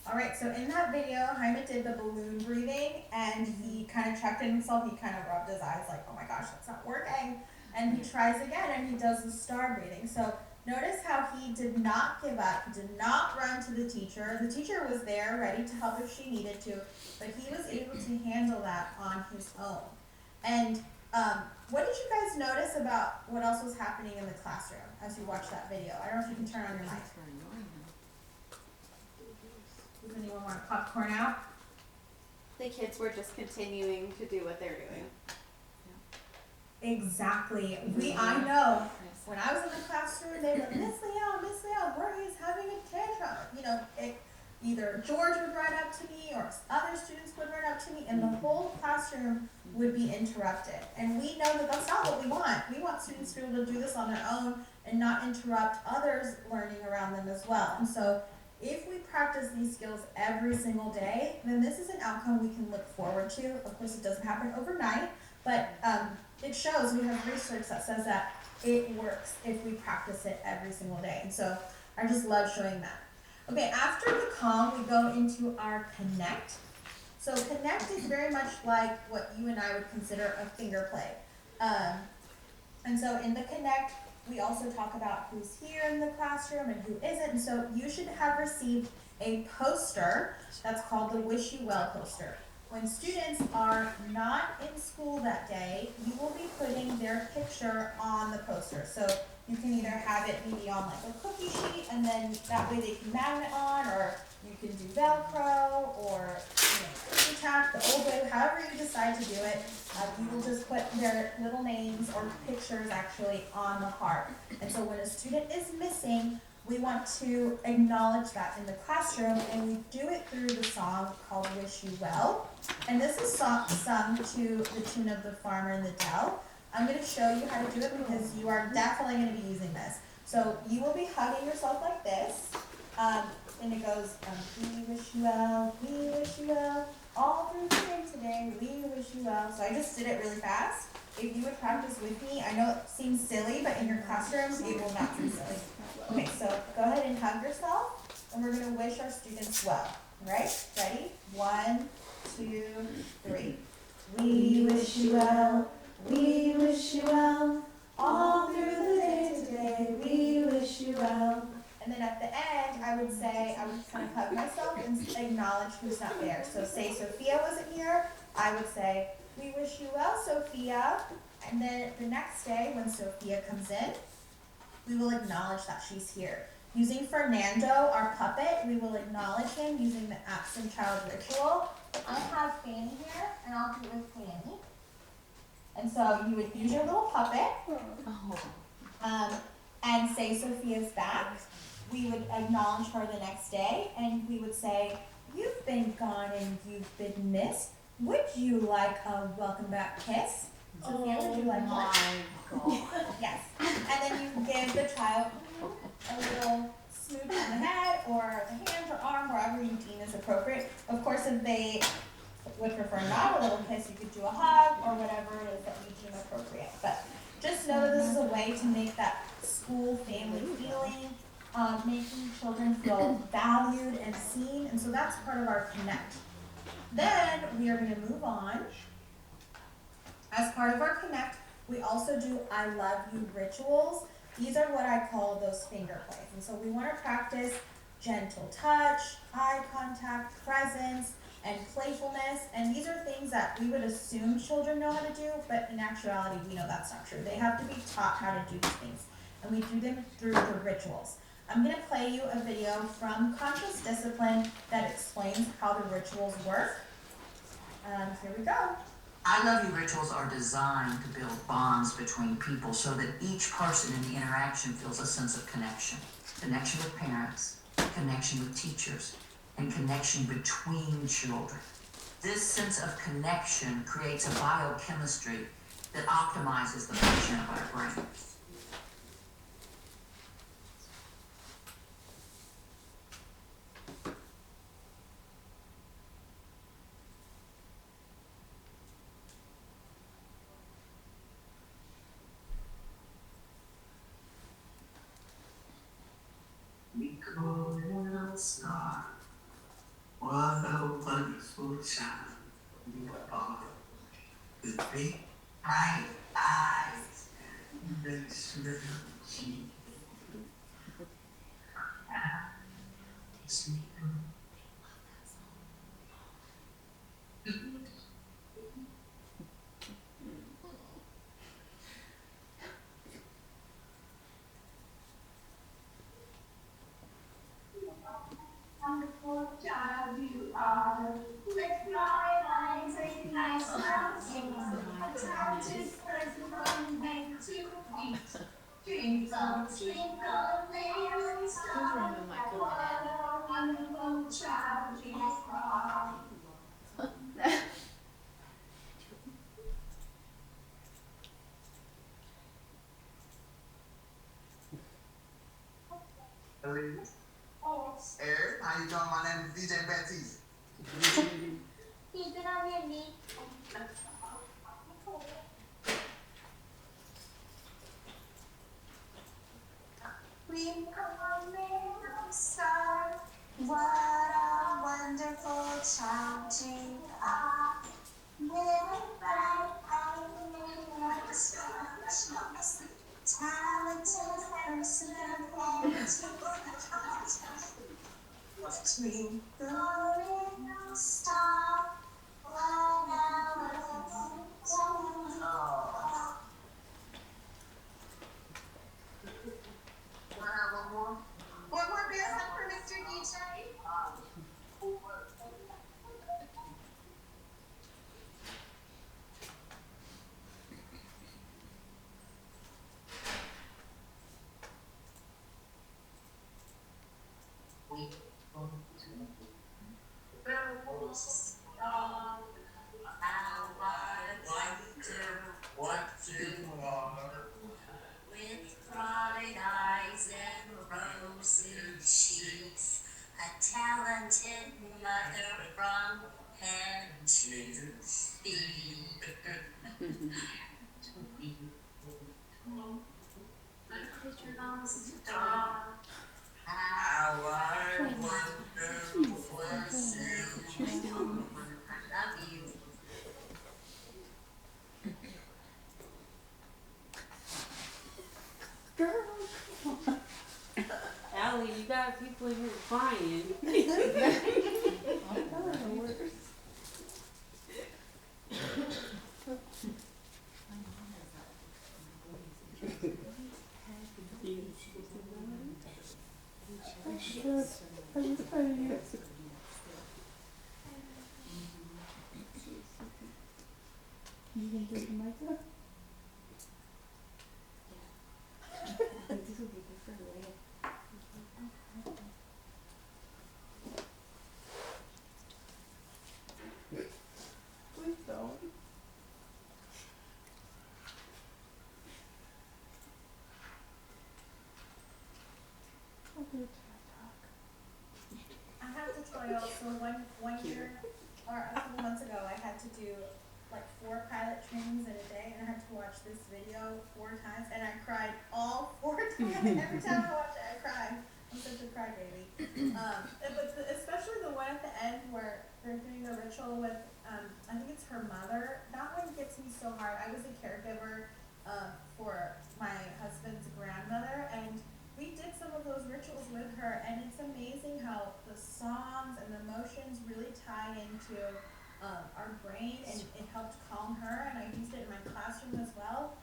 Speaker 2: All right, so in that video, Jaime did the balloon breathing, and he kind of checked in himself. He kind of rubbed his eyes like, oh my gosh, that's not working. And he tries again, and he does the star breathing. So notice how he did not give up. He did not run to the teacher. The teacher was there ready to help if she needed to, but he was able to handle that on his own. And what did you guys notice about what else was happening in the classroom as you watched that video? I don't know if you can turn on your mic. Does anyone want popcorn out?
Speaker 3: The kids were just continuing to do what they're doing.
Speaker 2: Exactly. I know when I was in the classroom, they were, Miss Leon, Jorge's having a tantrum. You know, either George would run up to me or other students would run up to me, and the whole classroom would be interrupted. And we know that that's not what we want. We want students to be able to do this on their own and not interrupt others learning around them as well. And so if we practice these skills every single day, then this is an outcome we can look forward to. Of course, it doesn't happen overnight, but it shows, we have research that says that it works if we practice it every single day. And so I just love showing that. Okay, after the calm, we go into our connect. So connect is very much like what you and I would consider a finger play. And so in the connect, we also talk about who's here in the classroom and who isn't. And so you should have received a poster that's called the Wish You Well poster. When students are not in school that day, you will be putting their picture on the poster. So you can either have it maybe on like a cookie sheet, and then that way they can magnet on, or you can do Velcro, or cookie tack, the old way, however you decide to do it. You will just put their little names or pictures actually on the heart. And so when a student is missing, we want to acknowledge that in the classroom, and we do it through the song called Wish You Well. And this is sung to the tune of The Farmer in the Dell. I'm going to show you how to do it because you are definitely going to be using this. So you will be hugging yourself like this, and it goes, we wish you well, all through the day today, we wish you well. So I just did it really fast. If you would practice with me, I know it seems silly, but in your classroom, it will not be silly. Okay, so go ahead and hug yourself, and we're going to wish our students well. All right, ready? 1, 2, 3. We wish you well, we wish you well, all through the day today, we wish you well. And then at the end, I would kind of hug myself and acknowledge who's not there. So say Sophia wasn't here, I would say, we wish you well, Sophia. And then the next day, when Sophia comes in, we will acknowledge that she's here. Using Fernando, our puppet, we will acknowledge him using the absent child ritual. I have Fanny here, and I'll do it with Fanny. And so you would use your little puppet and say Sophia's back. we would acknowledge her the next day and we would say, "You've been gone and you've been missed. Would you like a welcome back kiss?" Sophia, would you like one? Yes. And then you give the child a little smooch on the head or the hand or arm, wherever you deem is appropriate. Of course, if they would prefer not a little kiss, you could do a hug or whatever it is that you deem appropriate. But just know that this is a way to make that school family feeling, making children feel valued and seen, and so that's part of our connect. Then we are going to move on. As part of our connect, we also do I love you rituals. These are what I call those finger plays. And so we want to practice gentle touch, eye contact, presence, and playfulness. And these are things that we would assume children know how to do, but in actuality, we know that's not true. They have to be taught how to do these things. And we do them through the rituals. I'm going to play you a video from Conscious Discipline that explains how the rituals work. Here we go.
Speaker 10: I love you rituals are designed to build bonds between people so that each person in the interaction feels a sense of connection. Connection with parents, connection with teachers, and connection between children. This sense of connection creates a biochemistry that optimizes the function of our brains. We call it a star. What a wonderful child you are. With big, bright eyes and this little cheek. Sweet. Wonderful child you are, with bright eyes and nice mouth, a talented person from head to feet. Twinkle, twinkle, little star, what a wonderful child you are.
Speaker 11: Eric, how you doing? My name is DJ Baptiste.
Speaker 9: Keep it on your knee. Twinkle, little star, what a wonderful child you are. With bright eyes, talented person twinkle, little star, what a wonderful child.
Speaker 11: One more best for Mr. DJ.
Speaker 10: What you are. With bright eyes and rosy cheeks, a talented mother from head to feet. Star, how I wonder was you. I love you.
Speaker 8: Allie, you got people in here crying.
Speaker 4: You can do the mic up.
Speaker 8: This will be different, right?
Speaker 2: I have to tell y'all, so one year, or a couple months ago, I had to do like 4 pilot trainings in a day, and I had to watch this video 4 times, and I cried all 4 times. Every time I watch it, I cry. I'm such a crybaby. Especially the one at the end where they're doing the ritual with, I think it's her mother. That one gets me so hard. I was a caregiver for my husband's grandmother, and we did some of those rituals with her, and it's amazing how the songs and the emotions really tie into our brain, and it helped calm her, and I used it in my classroom as well.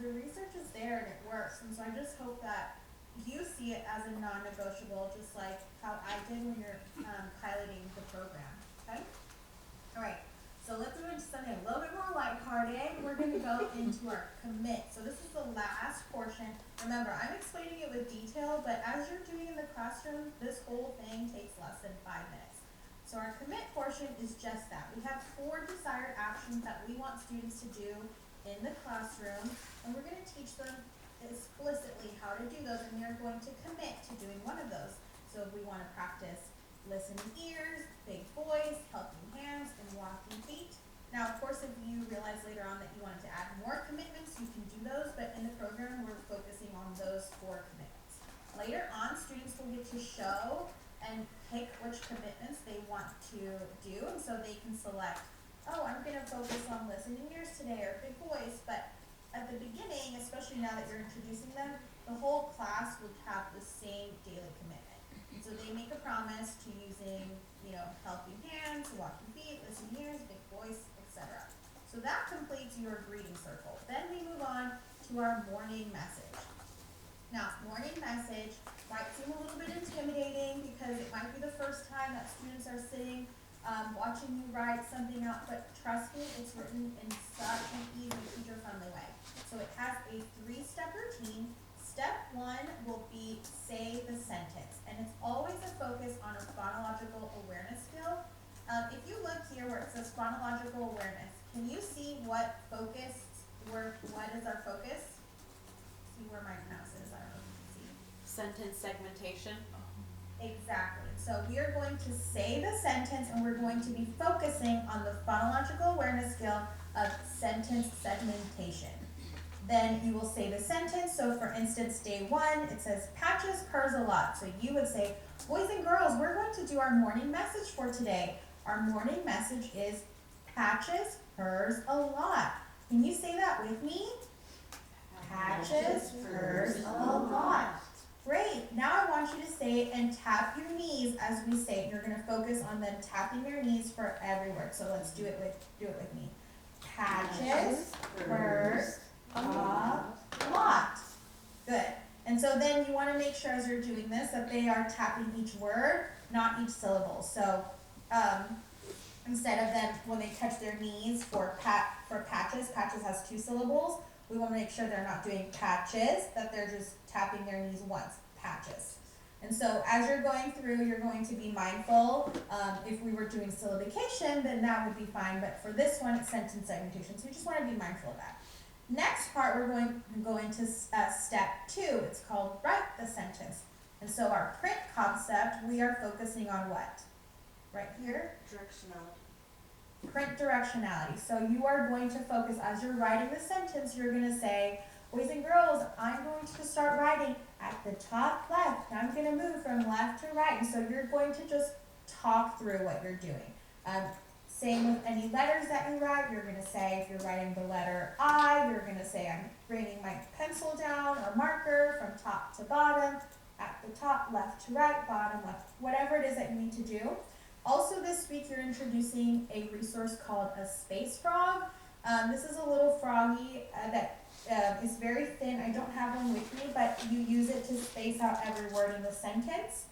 Speaker 2: The research is there and it works, and so I just hope that you see it as a non-negotiable, just like how I did when you're piloting the program, okay? All right, so let's move into something a little bit more lighthearted. We're gonna go into our commit. So this is the last portion. Remember, I'm explaining it with detail, but as you're doing in the classroom, this whole thing takes less than 5 minutes. So our commit portion is just that. We have 4 desired actions that we want students to do in the classroom, and we're gonna teach them explicitly how to do those, and they're going to commit to doing one of those. So if we wanna practice listening ears, big voice, helping hands, and walking feet. Now, of course, if you realize later on that you wanted to add more commitments, you can do those, but in the program, we're focusing on those 4 commitments. Later on, students will get to show and pick which commitments they want to do, and so they can select, oh, I'm gonna focus on listening ears today, or big voice, but at the beginning, especially now that you're introducing them, the whole class would have the same daily commitment. So they make a promise to using, helping hands, walking feet, listening ears, big voice, etc. So that completes your greeting circle. Then we move on to our morning message. Now, morning message might seem a little bit intimidating because it might be the first time that students are sitting, watching you write something out, but trust me, it's written in such an easy, teacher-friendly way. So it has a 3-step routine. Step 1 will be say the sentence, and it's always a focus on a phonological awareness skill. If you look here where it says phonological awareness, can you see what is our focus? See where my mouse is, I don't know if you can see.
Speaker 8: Sentence segmentation.
Speaker 2: Exactly. So we are going to say the sentence, and we're going to be focusing on the phonological awareness skill of sentence segmentation. Then you will say the sentence. So for instance, day 1, it says Patches purrs a lot. So you would say, boys and girls, we're going to do our morning message for today. Our morning message is Patches purrs a lot. Can you say that with me? Patches purrs a lot. Great. Now I want you to say it and tap your knees as we say it. You're going to focus on them tapping their knees for every word. So let's do it with me. Patches purrs a lot. Good. And so then you want to make sure as you're doing this that they are tapping each word, not each syllable. So instead of them, when they touch their knees for patches has 2 syllables, we want to make sure they're not doing patches, that they're just tapping their knees once, patches. And so as you're going through, you're going to be mindful. If we were doing syllabication, then that would be fine. But for this one, it's sentence segmentation. So you just want to be mindful of that. Next part, we're going to go into step 2. It's called write the sentence. And so our print concept, we are focusing on what? Right here?
Speaker 8: Directionality.
Speaker 2: Print directionality. So you are going to focus, as you're writing the sentence, you're going to say, boys and girls, I'm going to start writing at the top left. I'm going to move from left to right. And so you're going to just talk through what you're doing. Same with any letters that you write. You're going to say, if you're writing the letter I, you're going to say, I'm bringing my pencil down or marker from top to bottom, at the top, left to right, bottom, left, whatever it is that you need to do. Also this week, you're introducing a resource called a space frog. This is a little froggy that is very thin. I don't have one with me, but you use it to space out every word in the sentence.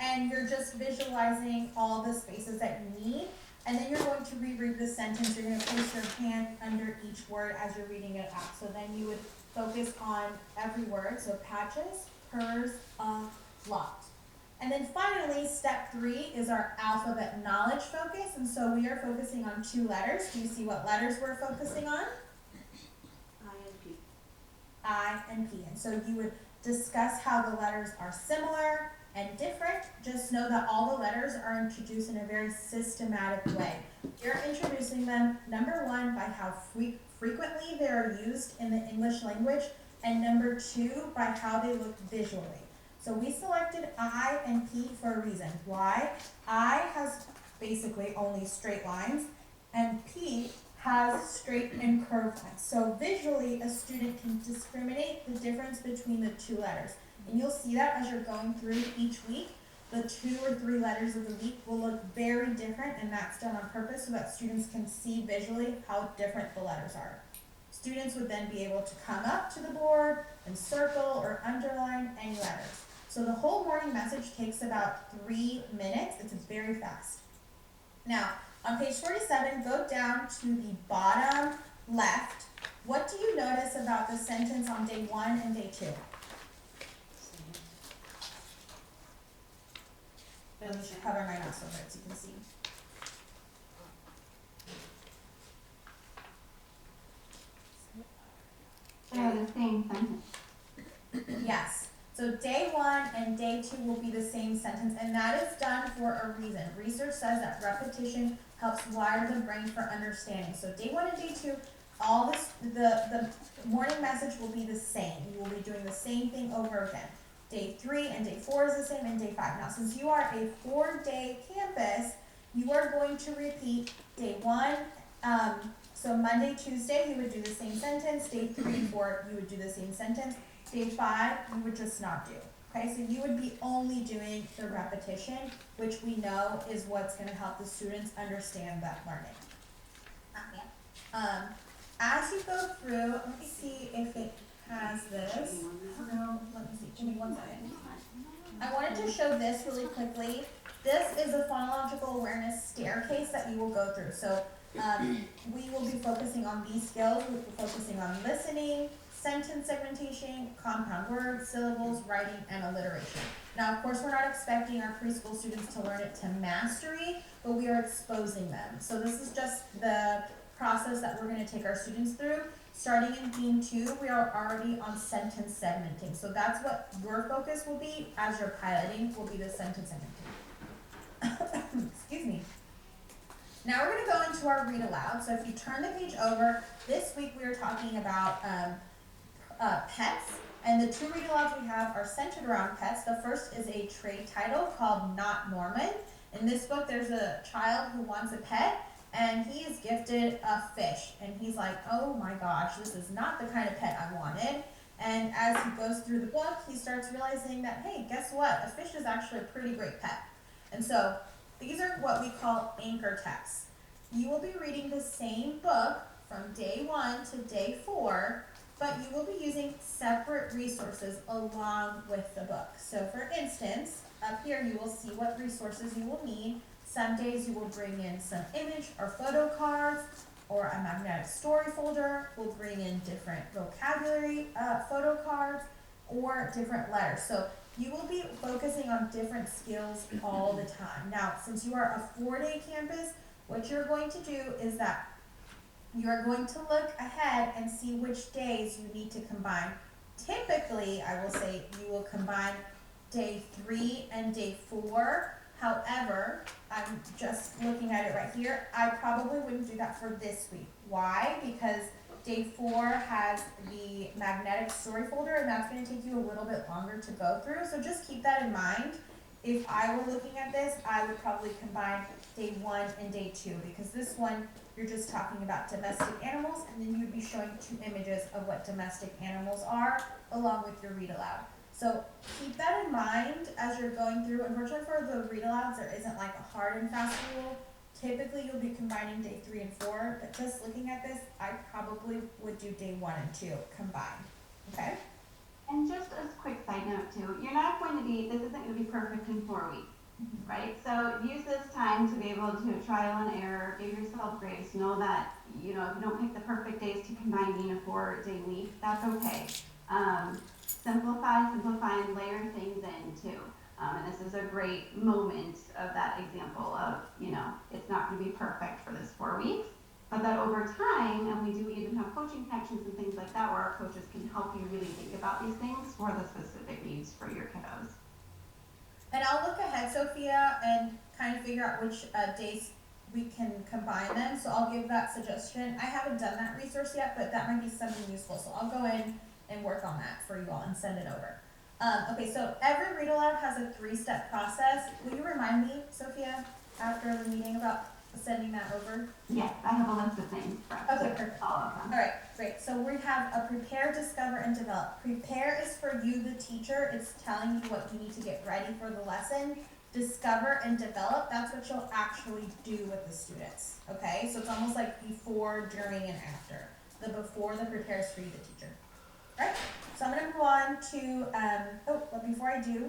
Speaker 2: And you're just visualizing all the spaces that you need. And then you're going to reread the sentence. You're going to place your hand under each word as you're reading it out. So then you would focus on every word. So patches, purrs, a lot. And then finally, step 3 is our alphabet knowledge focus. And so we are focusing on 2 letters. Do you see what letters we're focusing on?
Speaker 8: I and P.
Speaker 2: I and P. And so you would discuss how the letters are similar and different. Just know that all the letters are introduced in a very systematic way. You're introducing them, number one, by how frequently they are used in the English language, and number two, by how they look visually. So we selected I and P for a reason. Why? I has basically only straight lines, and P has straight and curved lines. So visually, a student can discriminate the difference between the two letters. And you'll see that as you're going through each week. The 2 or 3 letters of the week will look very different, and that's done on purpose so that students can see visually how different the letters are. Students would then be able to come up to the board and circle or underline any letters. So the whole morning message takes about 3 minutes. It's very fast. Now, on page 47, go down to the bottom left. What do you notice about the sentence on day 1 and day 2? Let me cover my mouse over it so you can see.
Speaker 7: They're the same sentence.
Speaker 2: Yes. So day 1 and day 2 will be the same sentence, and that is done for a reason. Research says that repetition helps wire the brain for understanding. So day 1 and day 2, all this, the morning message will be the same. You will be doing the same thing over again. Day 3 and day 4 is the same, and day 5. Now, since you are a 4-day campus, you are going to repeat day 1. So Monday, Tuesday, you would do the same sentence. Day 3 and 4, you would do the same sentence. Day 5, you would just not do. Okay, so you would be only doing the repetition, which we know is what's going to help the students understand that learning. As you go through, let me see if it has this. No, let me see. Give me 1 second. I wanted to show this really quickly. This is a phonological awareness staircase that you will go through. So we will be focusing on these skills. We'll be focusing on listening, sentence segmentation, compound words, syllables, writing, and alliteration. Now, of course, we're not expecting our preschool students to learn it to mastery, but we are exposing them. So this is just the process that we're going to take our students through. Starting in theme 2, we are already on sentence segmenting. So that's what your focus will be as you're piloting, will be the sentence segmenting. Excuse me. Now we're going to go into our read aloud. So if you turn the page over, this week we are talking about pets. And the 2 read alouds we have are centered around pets. The first is a trade title called Not Norman. In this book, there's a child who wants a pet, and he is gifted a fish. And he's like, oh my gosh, this is not the kind of pet I wanted. And as he goes through the book, he starts realizing that, hey, guess what? A fish is actually a pretty great pet. And so these are what we call anchor texts. You will be reading the same book from day 1 to day 4, but you will be using separate resources along with the book. So for instance, up here you will see what resources you will need. Some days you will bring in some image or photo cards, or a magnetic story folder. We'll bring in different vocabulary photo cards, or different letters. So you will be focusing on different skills all the time. Now, since you are a 4-day campus, what you're going to do is that you are going to look ahead and see which days you need to combine. Typically, I will say you will combine day 3 and day 4. However, I'm just looking at it right here. I probably wouldn't do that for this week. Why? Because day 4 has the magnetic story folder, and that's going to take you a little bit longer to go through. So just keep that in mind. If I were looking at this, I would probably combine day 1 and day 2, because this one, you're just talking about domestic animals, and then you would be showing 2 images of what domestic animals are, along with your read aloud. So keep that in mind as you're going through. Unfortunately for the read alouds, there isn't like a hard and fast rule. Typically you'll be combining day 3 and 4, but just looking at this, I probably would do day 1 and 2 combined, okay?
Speaker 7: And just a quick side note too, you're not going to be, this isn't going to be perfect in 4 weeks, right? So use this time to be able to trial and error, give yourself grace, know that, if you don't pick the perfect days to combine in a 4-day week, that's okay. Simplify, and layer things in too. And this is a great moment of that example of, it's not going to be perfect for this 4 weeks. but that over time, and we do even have coaching connections and things like that where our coaches can help you really think about these things for the specific needs for your kiddos.
Speaker 2: And I'll look ahead, Sophia, and kind of figure out which days we can combine them. So I'll give that suggestion. I haven't done that resource yet, but that might be something useful. So I'll go in and work on that for you all and send it over. Okay, so every read aloud has a 3-step process. Will you remind me, Sophia, after the meeting about sending that over?
Speaker 7: Yes, I have a list of things for us.
Speaker 2: Okay, perfect.
Speaker 7: All of them.
Speaker 2: All right, great. So we have a prepare, discover, and develop. Prepare is for you, the teacher. It's telling you what you need to get ready for the lesson. Discover and develop, that's what you'll actually do with the students, okay? So it's almost like before, during, and after. The before, the prepare is for you, the teacher. All right, so I'm gonna move on to, but before I do,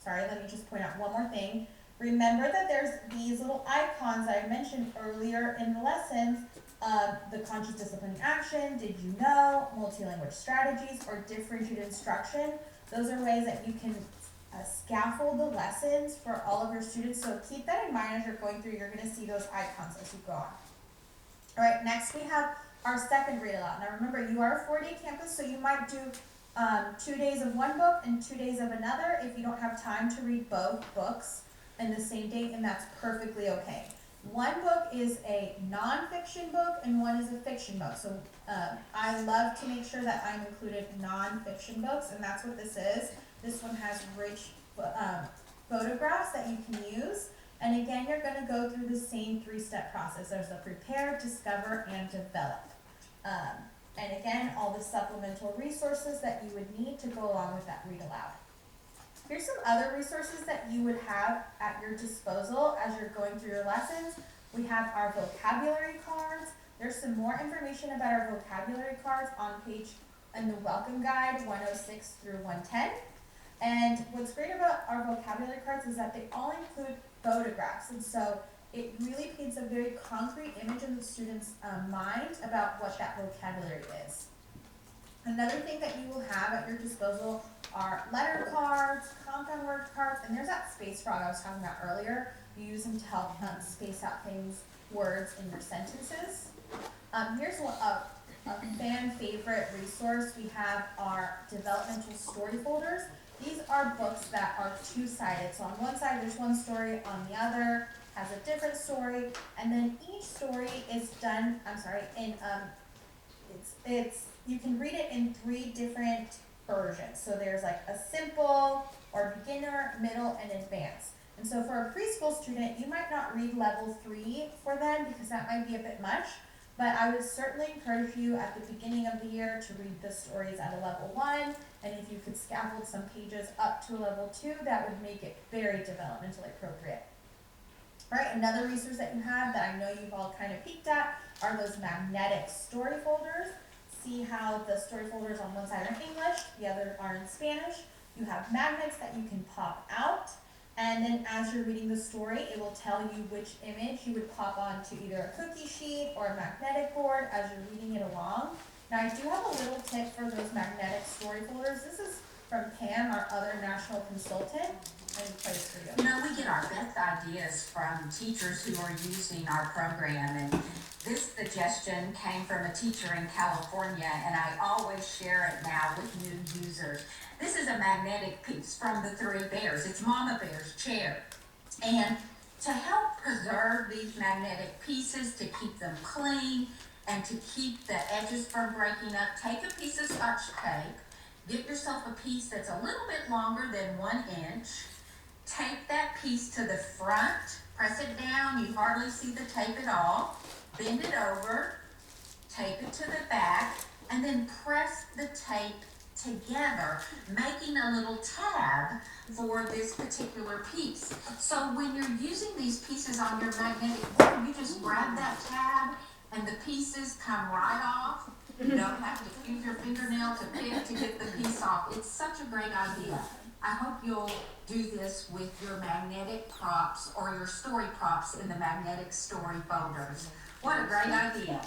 Speaker 2: sorry, let me just point out one more thing. Remember that there's these little icons that I mentioned earlier in the lessons, the conscious discipline action, did you know, multi-language strategies, or differentiated instruction. Those are ways that you can scaffold the lessons for all of your students. So keep that in mind as you're going through. You're going to see those icons as you go on. All right, next we have our second read aloud. Now remember, you are a 4-day campus, so you might do 2 days of one book and 2 days of another. If you don't have time to read both books in the same day, and that's perfectly okay. One book is a non-fiction book and one is a fiction book. So I love to make sure that I'm included non-fiction books, and that's what this is. This one has rich photographs that you can use. And again, you're going to go through the same 3-step process. There's the prepare, discover, and develop. And again, all the supplemental resources that you would need to go along with that read aloud. Here's some other resources that you would have at your disposal as you're going through your lessons. We have our vocabulary cards. There's some more information about our vocabulary cards on page in the welcome guide 106 through 110. And what's great about our vocabulary cards is that they all include photographs, and so it really paints a very concrete image in the student's mind about what that vocabulary is. Another thing that you will have at your disposal are letter cards, compound word cards, and there's that space frog I was talking about earlier. You use them to help space out things, words in your sentences. Here's a fan favorite resource. We have our developmental story folders. These are books that are 2-sided. So on one side there's one story, on the other has a different story, and then each story is done, you can read it in 3 different versions. So there's like a simple or beginner, middle, and advanced. And so for a preschool student, you might not read level 3 for them because that might be a bit much. But I would certainly encourage you at the beginning of the year to read the stories at a level 1, and if you could scaffold some pages up to a level 2, that would make it very developmentally appropriate. All right, another resource that you have that I know you've all kind of peeked at are those magnetic story folders. See how the story folders on one side are English, the other are in Spanish. You have magnets that you can pop out. And then as you're reading the story, it will tell you which image you would pop onto either a cookie sheet or a magnetic board as you're reading it along. Now I do have a little tip for those magnetic story folders. This is from Pam, our other national consultant. Any place for you.
Speaker 10: You know, we get our best ideas from teachers who are using our program, and this suggestion came from a teacher in California, and I always share it now with new users. This is a magnetic piece from the 3 bears. It's Mama Bear's chair. And to help preserve these magnetic pieces, to keep them clean, and to keep the edges from breaking up, take a piece of Scotch tape, get yourself a piece that's a little bit longer than 1 inch, tape that piece to the front, press it down, you hardly see the tape at all, bend it over, tape it to the back, and then press the tape together, making a little tab for this particular piece. So when you're using these pieces on your magnetic board, you just grab that tab and the pieces come right off. You don't have to use your fingernail to pick to get the piece off. It's such a great idea. I hope you'll do this with your magnetic props or your story props in the magnetic story folders. What a great idea.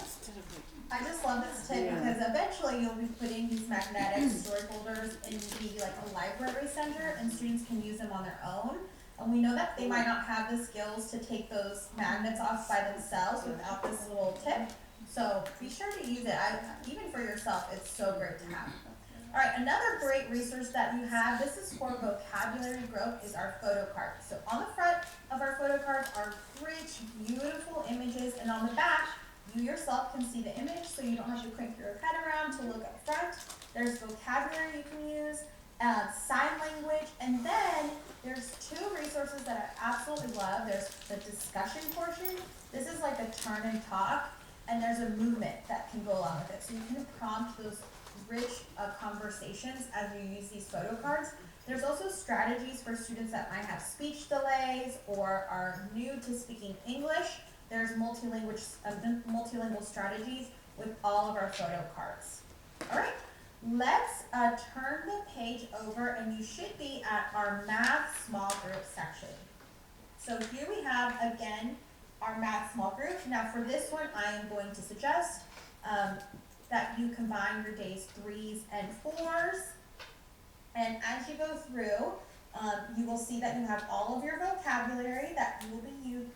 Speaker 2: I just love this tip because eventually you'll be putting these magnetic story folders in the a library center, and students can use them on their own. And we know that they might not have the skills to take those magnets off by themselves without this little tip. So be sure to use it. Even for yourself, it's so great to have. All right, another great resource that you have, this is for vocabulary growth, is our photo card. So on the front of our photo cards are rich, beautiful images, and on the back, you yourself can see the image, so you don't have to crank your head around to look up front. There's vocabulary you can use, sign language, and then there's two resources that I absolutely love. There's the discussion portion. This is like a turn and talk, and there's a movement that can go along with it. So you can prompt those rich conversations as you use these photo cards. There's also strategies for students that might have speech delays or are new to speaking English. There's multilingual strategies with all of our photo cards. All right, let's turn the page over, and you should be at our math small group section. So here we have, again, our math small group. Now for this one, I am going to suggest that you combine your days 3s and 4s. And as you go through, you will see that you have all of your vocabulary that you will be using.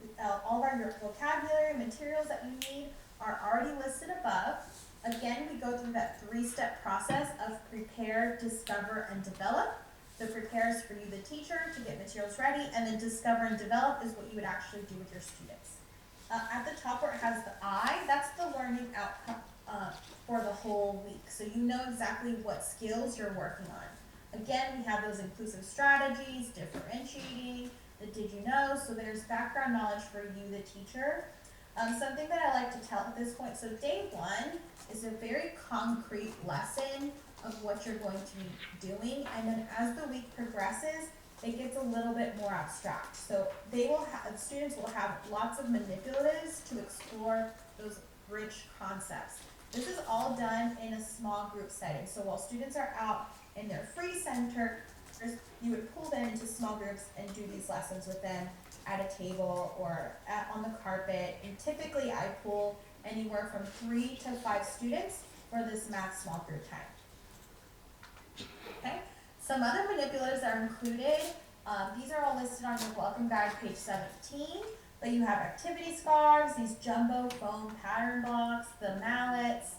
Speaker 2: All of your vocabulary materials that you need are already listed above. Again, we go through that 3-step process of prepare, discover, and develop. So prepare is for you, the teacher, to get materials ready, and then discover and develop is what you would actually do with your students. At the top where it has the I, that's the learning outcome for the whole week. So you know exactly what skills you're working on. Again, we have those inclusive strategies, differentiating, the did you know, so there's background knowledge for you, the teacher. Something that I like to tell at this point, so day 1 is a very concrete lesson of what you're going to be doing, and then as the week progresses, it gets a little bit more abstract. So students will have lots of manipulatives to explore those rich concepts. This is all done in a small group setting. So while students are out in their free center, you would pull them into small groups and do these lessons with them at a table or on the carpet. And typically I pull anywhere from 3 to 5 students for this math small group time. Okay, some other manipulatives that are included, these are all listed on your welcome guide, page 17. But you have activity scarves, these jumbo foam pattern blocks, the mallets,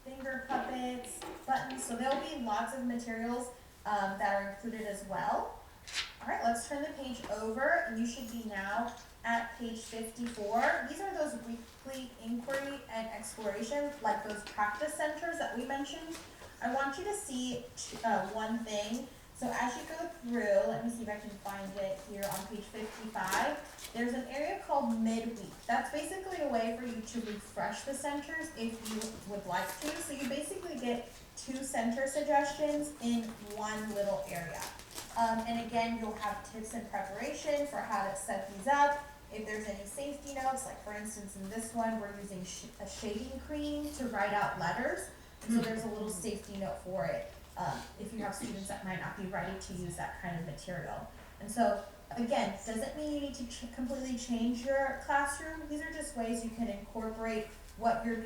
Speaker 2: finger puppets, buttons. So there'll be lots of materials that are included as well. All right, let's turn the page over, and you should be now at page 54. These are those weekly inquiry and exploration, like those practice centers that we mentioned. I want you to see one thing. So as you go through, let me see if I can find it here on page 55, there's an area called midweek. That's basically a way for you to refresh the centers if you would like to. So you basically get 2 center suggestions in one little area. And again, you'll have tips and preparation for how to set these up. If there's any safety notes, like for instance in this one, we're using a shading cream to write out letters. And so there's a little safety note for it. If you have students that might not be ready to use that kind of material. And so, again, doesn't mean you need to completely change your classroom. These are just ways you can incorporate what you're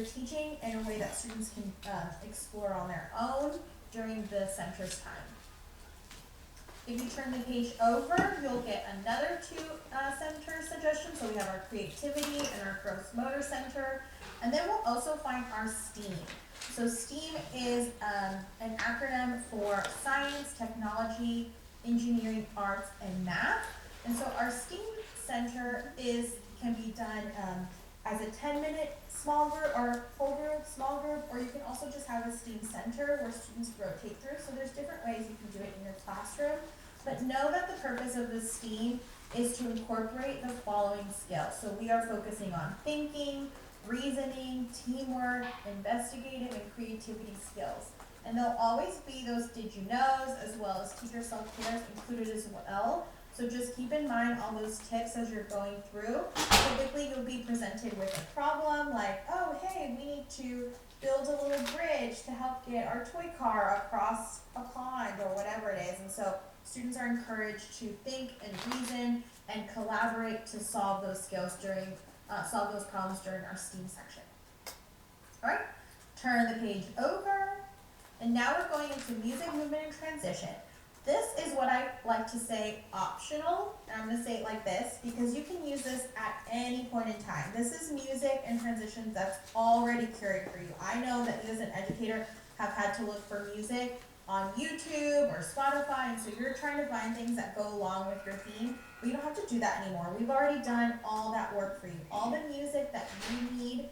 Speaker 2: teaching in a way that students can explore on their own during the center's time. If you turn the page over, you'll get another 2 center suggestions. So we have our creativity and our gross motor center. And then we'll also find our STEAM. So STEAM is an acronym for science, technology, engineering, arts, and math. And so our STEAM center can be done as a 10-minute small group or full group, small group, or you can also just have a STEAM center where students rotate through. So there's different ways you can do it in your classroom. But know that the purpose of the STEAM is to incorporate the following skills. So we are focusing on thinking, reasoning, teamwork, investigative, and creativity skills. And there'll always be those did you knows as well as teacher self-cares included as well. So just keep in mind all those tips as you're going through. Typically you'll be presented with a problem like, oh hey, we need to build a little bridge to help get our toy car across a pond or whatever it is. And so students are encouraged to think and reason and collaborate to solve those problems during our STEAM section. All right, turn the page over, and now we're going into music, movement, and transition. This is what I like to say optional, and I'm gonna say it like this, because you can use this at any point in time. This is music and transitions that's already curated for you. I know that you as an educator have had to look for music on YouTube or Spotify, and so you're trying to find things that go along with your theme. But you don't have to do that anymore. We've already done all that work for you. All the music that you need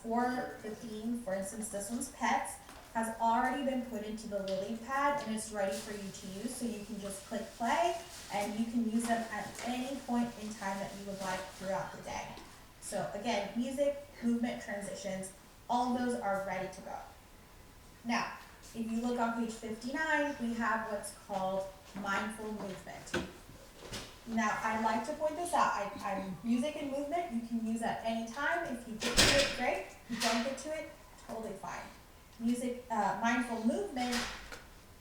Speaker 2: for the theme, for instance, this one's pets, has already been put into the lily pad and it's ready for you to use. So you can just click play and you can use them at any point in time that you would like throughout the day. So again, music, movement, transitions, all those are ready to go. Now, if you look on page 59, we have what's called mindful movement. Now, I like to point this out. Music and movement, you can use at any time. If you get to it, great. If you don't get to it, totally fine. Music, mindful movement,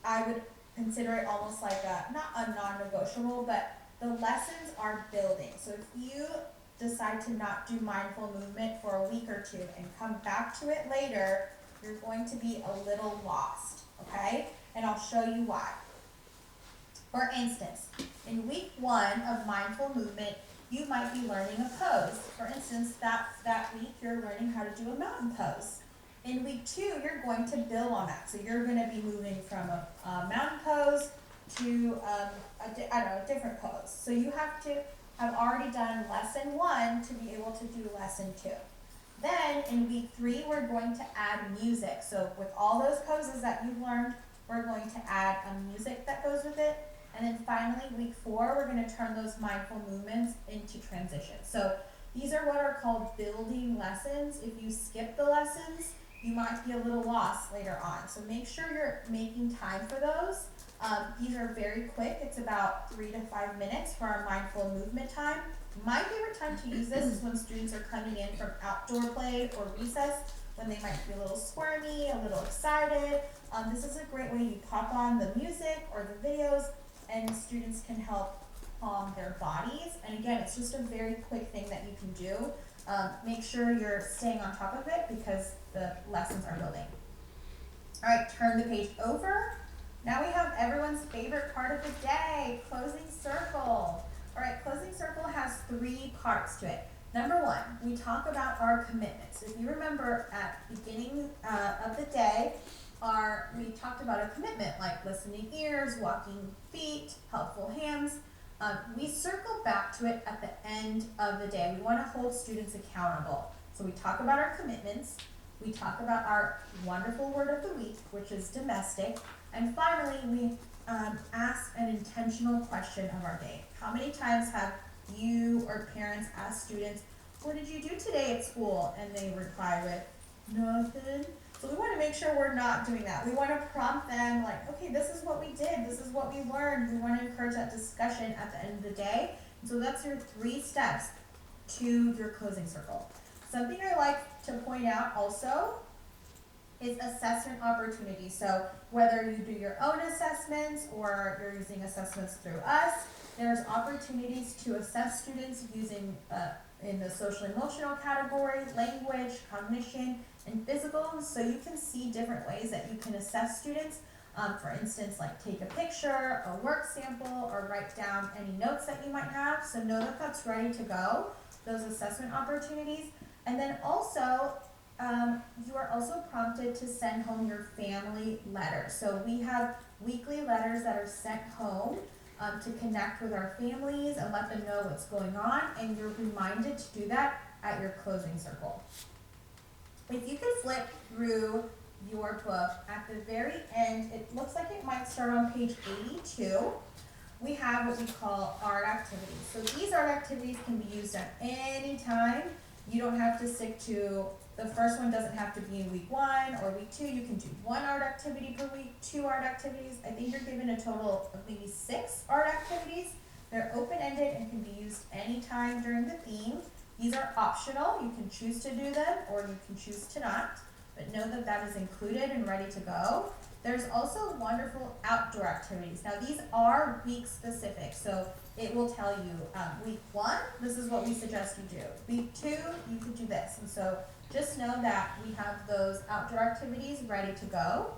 Speaker 2: I would consider it almost like not a non-negotiable, but the lessons are building. So if you decide to not do mindful movement for a week or two and come back to it later, you're going to be a little lost, okay? And I'll show you why. For instance, in week 1 of mindful movement, you might be learning a pose. For instance, that week you're learning how to do a mountain pose. In week 2, you're going to build on that. So you're going to be moving from a mountain pose to a different pose. So you have to have already done lesson 1 to be able to do lesson 2. Then in week 3, we're going to add music. So with all those poses that you've learned, we're going to add a music that goes with it. And then finally, week 4, we're going to turn those mindful movements into transitions. So these are what are called building lessons. If you skip the lessons, you might be a little lost later on. So make sure you're making time for those. These are very quick. It's about 3 to 5 minutes for our mindful movement time. My favorite time to use this is when students are coming in from outdoor play or recess, when they might be a little squirmy, a little excited. This is a great way you pop on the music or the videos, and students can help calm their bodies. And again, it's just a very quick thing that you can do. Make sure you're staying on top of it because the lessons are building. All right, turn the page over. Now we have everyone's favorite part of the day, closing circle. All right, closing circle has 3 parts to it. Number 1, we talk about our commitments. If you remember at the beginning of the day, we talked about a commitment like listening ears, walking feet, helpful hands. We circle back to it at the end of the day. We want to hold students accountable. So we talk about our commitments, we talk about our wonderful word of the week, which is domestic, and finally we ask an intentional question of our day. How many times have you or parents asked students, what did you do today at school? And they reply with, nothing. So we want to make sure we're not doing that. We want to prompt them like, okay, this is what we did. This is what we learned. We want to encourage that discussion at the end of the day. And so that's your 3 steps to your closing circle. Something I like to point out also is assessment opportunities. So whether you do your own assessments or you're using assessments through us, there's opportunities to assess students using in the social emotional categories, language, cognition, and physical. So you can see different ways that you can assess students. For instance, like take a picture, a work sample, or write down any notes that you might have. So know that that's ready to go, those assessment opportunities. And then also, you are also prompted to send home your family letter. So we have weekly letters that are sent home to connect with our families and let them know what's going on, and you're reminded to do that at your closing circle. If you could flip through your book, at the very end, it looks like it might start on page 82. We have what we call art activities. So these art activities can be used at any time. You don't have to stick to, the first one doesn't have to be in week 1 or week 2. You can do 1 art activity per week, 2 art activities. I think you're given a total of maybe 6 art activities. They're open-ended and can be used anytime during the theme. These are optional. You can choose to do them or you can choose to not, but know that that is included and ready to go. There's also wonderful outdoor activities. Now these are week specific, so it will tell you week 1, this is what we suggest you do. Week 2, you could do this. And so just know that we have those outdoor activities ready to go.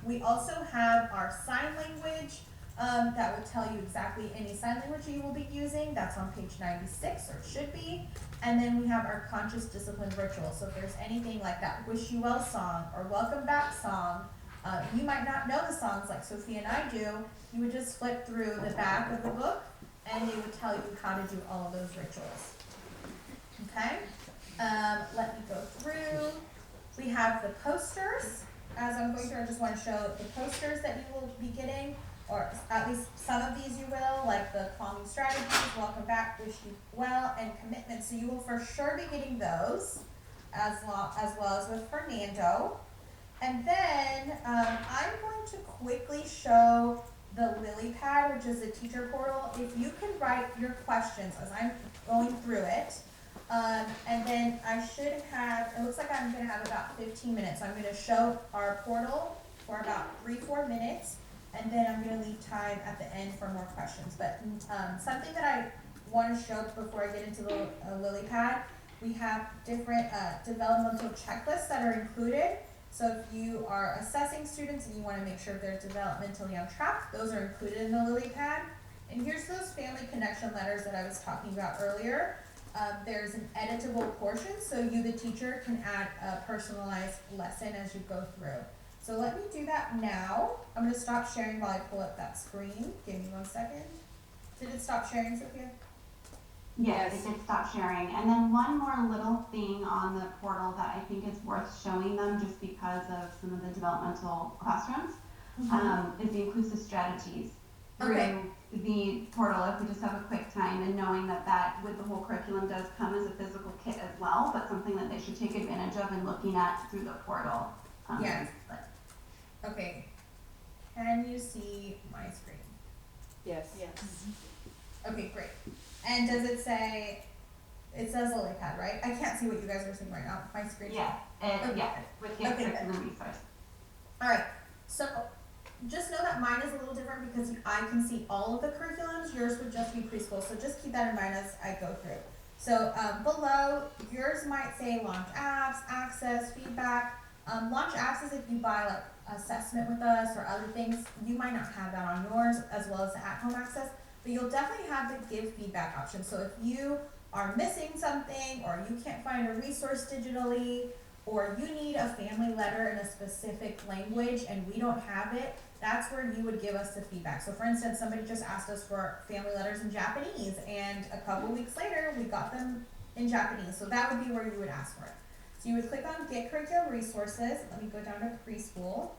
Speaker 2: We also have our sign language that will tell you exactly any sign language you will be using. That's on page 96, or it should be. And then we have our conscious discipline ritual. So if there's anything like that wish you well song or welcome back song, you might not know the songs like Sophia and I do. You would just flip through the back of the book and they would tell you how to do all of those rituals. Okay, let me go through. We have the posters. As I'm going through, I just want to show the posters that you will be getting, or at least some of these you will, like the calming strategies, welcome back, wish you well, and commitment. So you will for sure be getting those, as well as with Fernando. And then I'm going to quickly show the Lily Pad, which is a teacher portal. If you can write your questions as I'm going through it, and then I should have, it looks like I'm going to have about 15 minutes. So I'm going to show our portal for about 3-4 minutes, and then I'm going to leave time at the end for more questions. But something that I want to show before I get into the Lily Pad, we have different developmental checklists that are included. So if you are assessing students and you want to make sure they're developmentally on track, those are included in the Lily Pad. And here's those family connection letters that I was talking about earlier. There's an editable portion, so you, the teacher, can add a personalized lesson as you go through. So let me do that now. I'm going to stop sharing while I pull up that screen. Give me 1 second. Did it stop sharing, Sophia?
Speaker 7: Yes, it did stop sharing. And then one more little thing on the portal that I think is worth showing them just because of some of the developmental classrooms, is the inclusive strategies through the portal. If we just have a quick time, and knowing that with the whole curriculum does come as a physical kit as well, but something that they should take advantage of and looking at through the portal.
Speaker 2: Yes. Okay. Can you see my screen?
Speaker 6: Yes.
Speaker 2: Okay, great. And does it say, it says Lily Pad, right? I can't see what you guys are seeing right now. My screen.
Speaker 7: Yeah, with the curriculum resource.
Speaker 2: All right. So just know that mine is a little different because I can see all of the curriculums. Yours would just be preschool. So just keep that in mind as I go through. So below, yours might say launch apps, access, feedback. Launch apps is if you buy like assessment with us or other things. You might not have that on yours, as well as the at-home access. But you'll definitely have the give feedback option. So if you are missing something, or you can't find a resource digitally, or you need a family letter in a specific language and we don't have it, that's where you would give us the feedback. So for instance, somebody just asked us for family letters in Japanese, and a couple weeks later we got them in Japanese. So that would be where you would ask for it. So you would click on Get Curriculum Resources. Let me go down to preschool.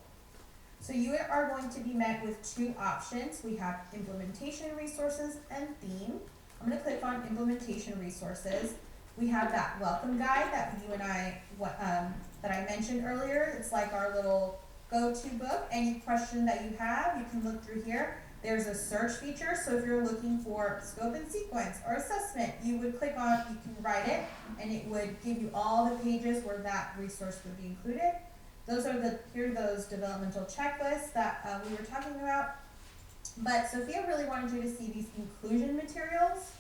Speaker 2: So you are going to be met with 2 options. We have Implementation Resources and Theme. I'm going to click on Implementation Resources. We have that welcome guide that you and I, that I mentioned earlier. It's like our little go-to book. Any question that you have, you can look through here. There's a search feature, so if you're looking for scope and sequence or assessment, you would click on, you can write it, and it would give you all the pages where that resource would be included. Here are those developmental checklists that we were talking about. But Sophia really wanted you to see these inclusion materials.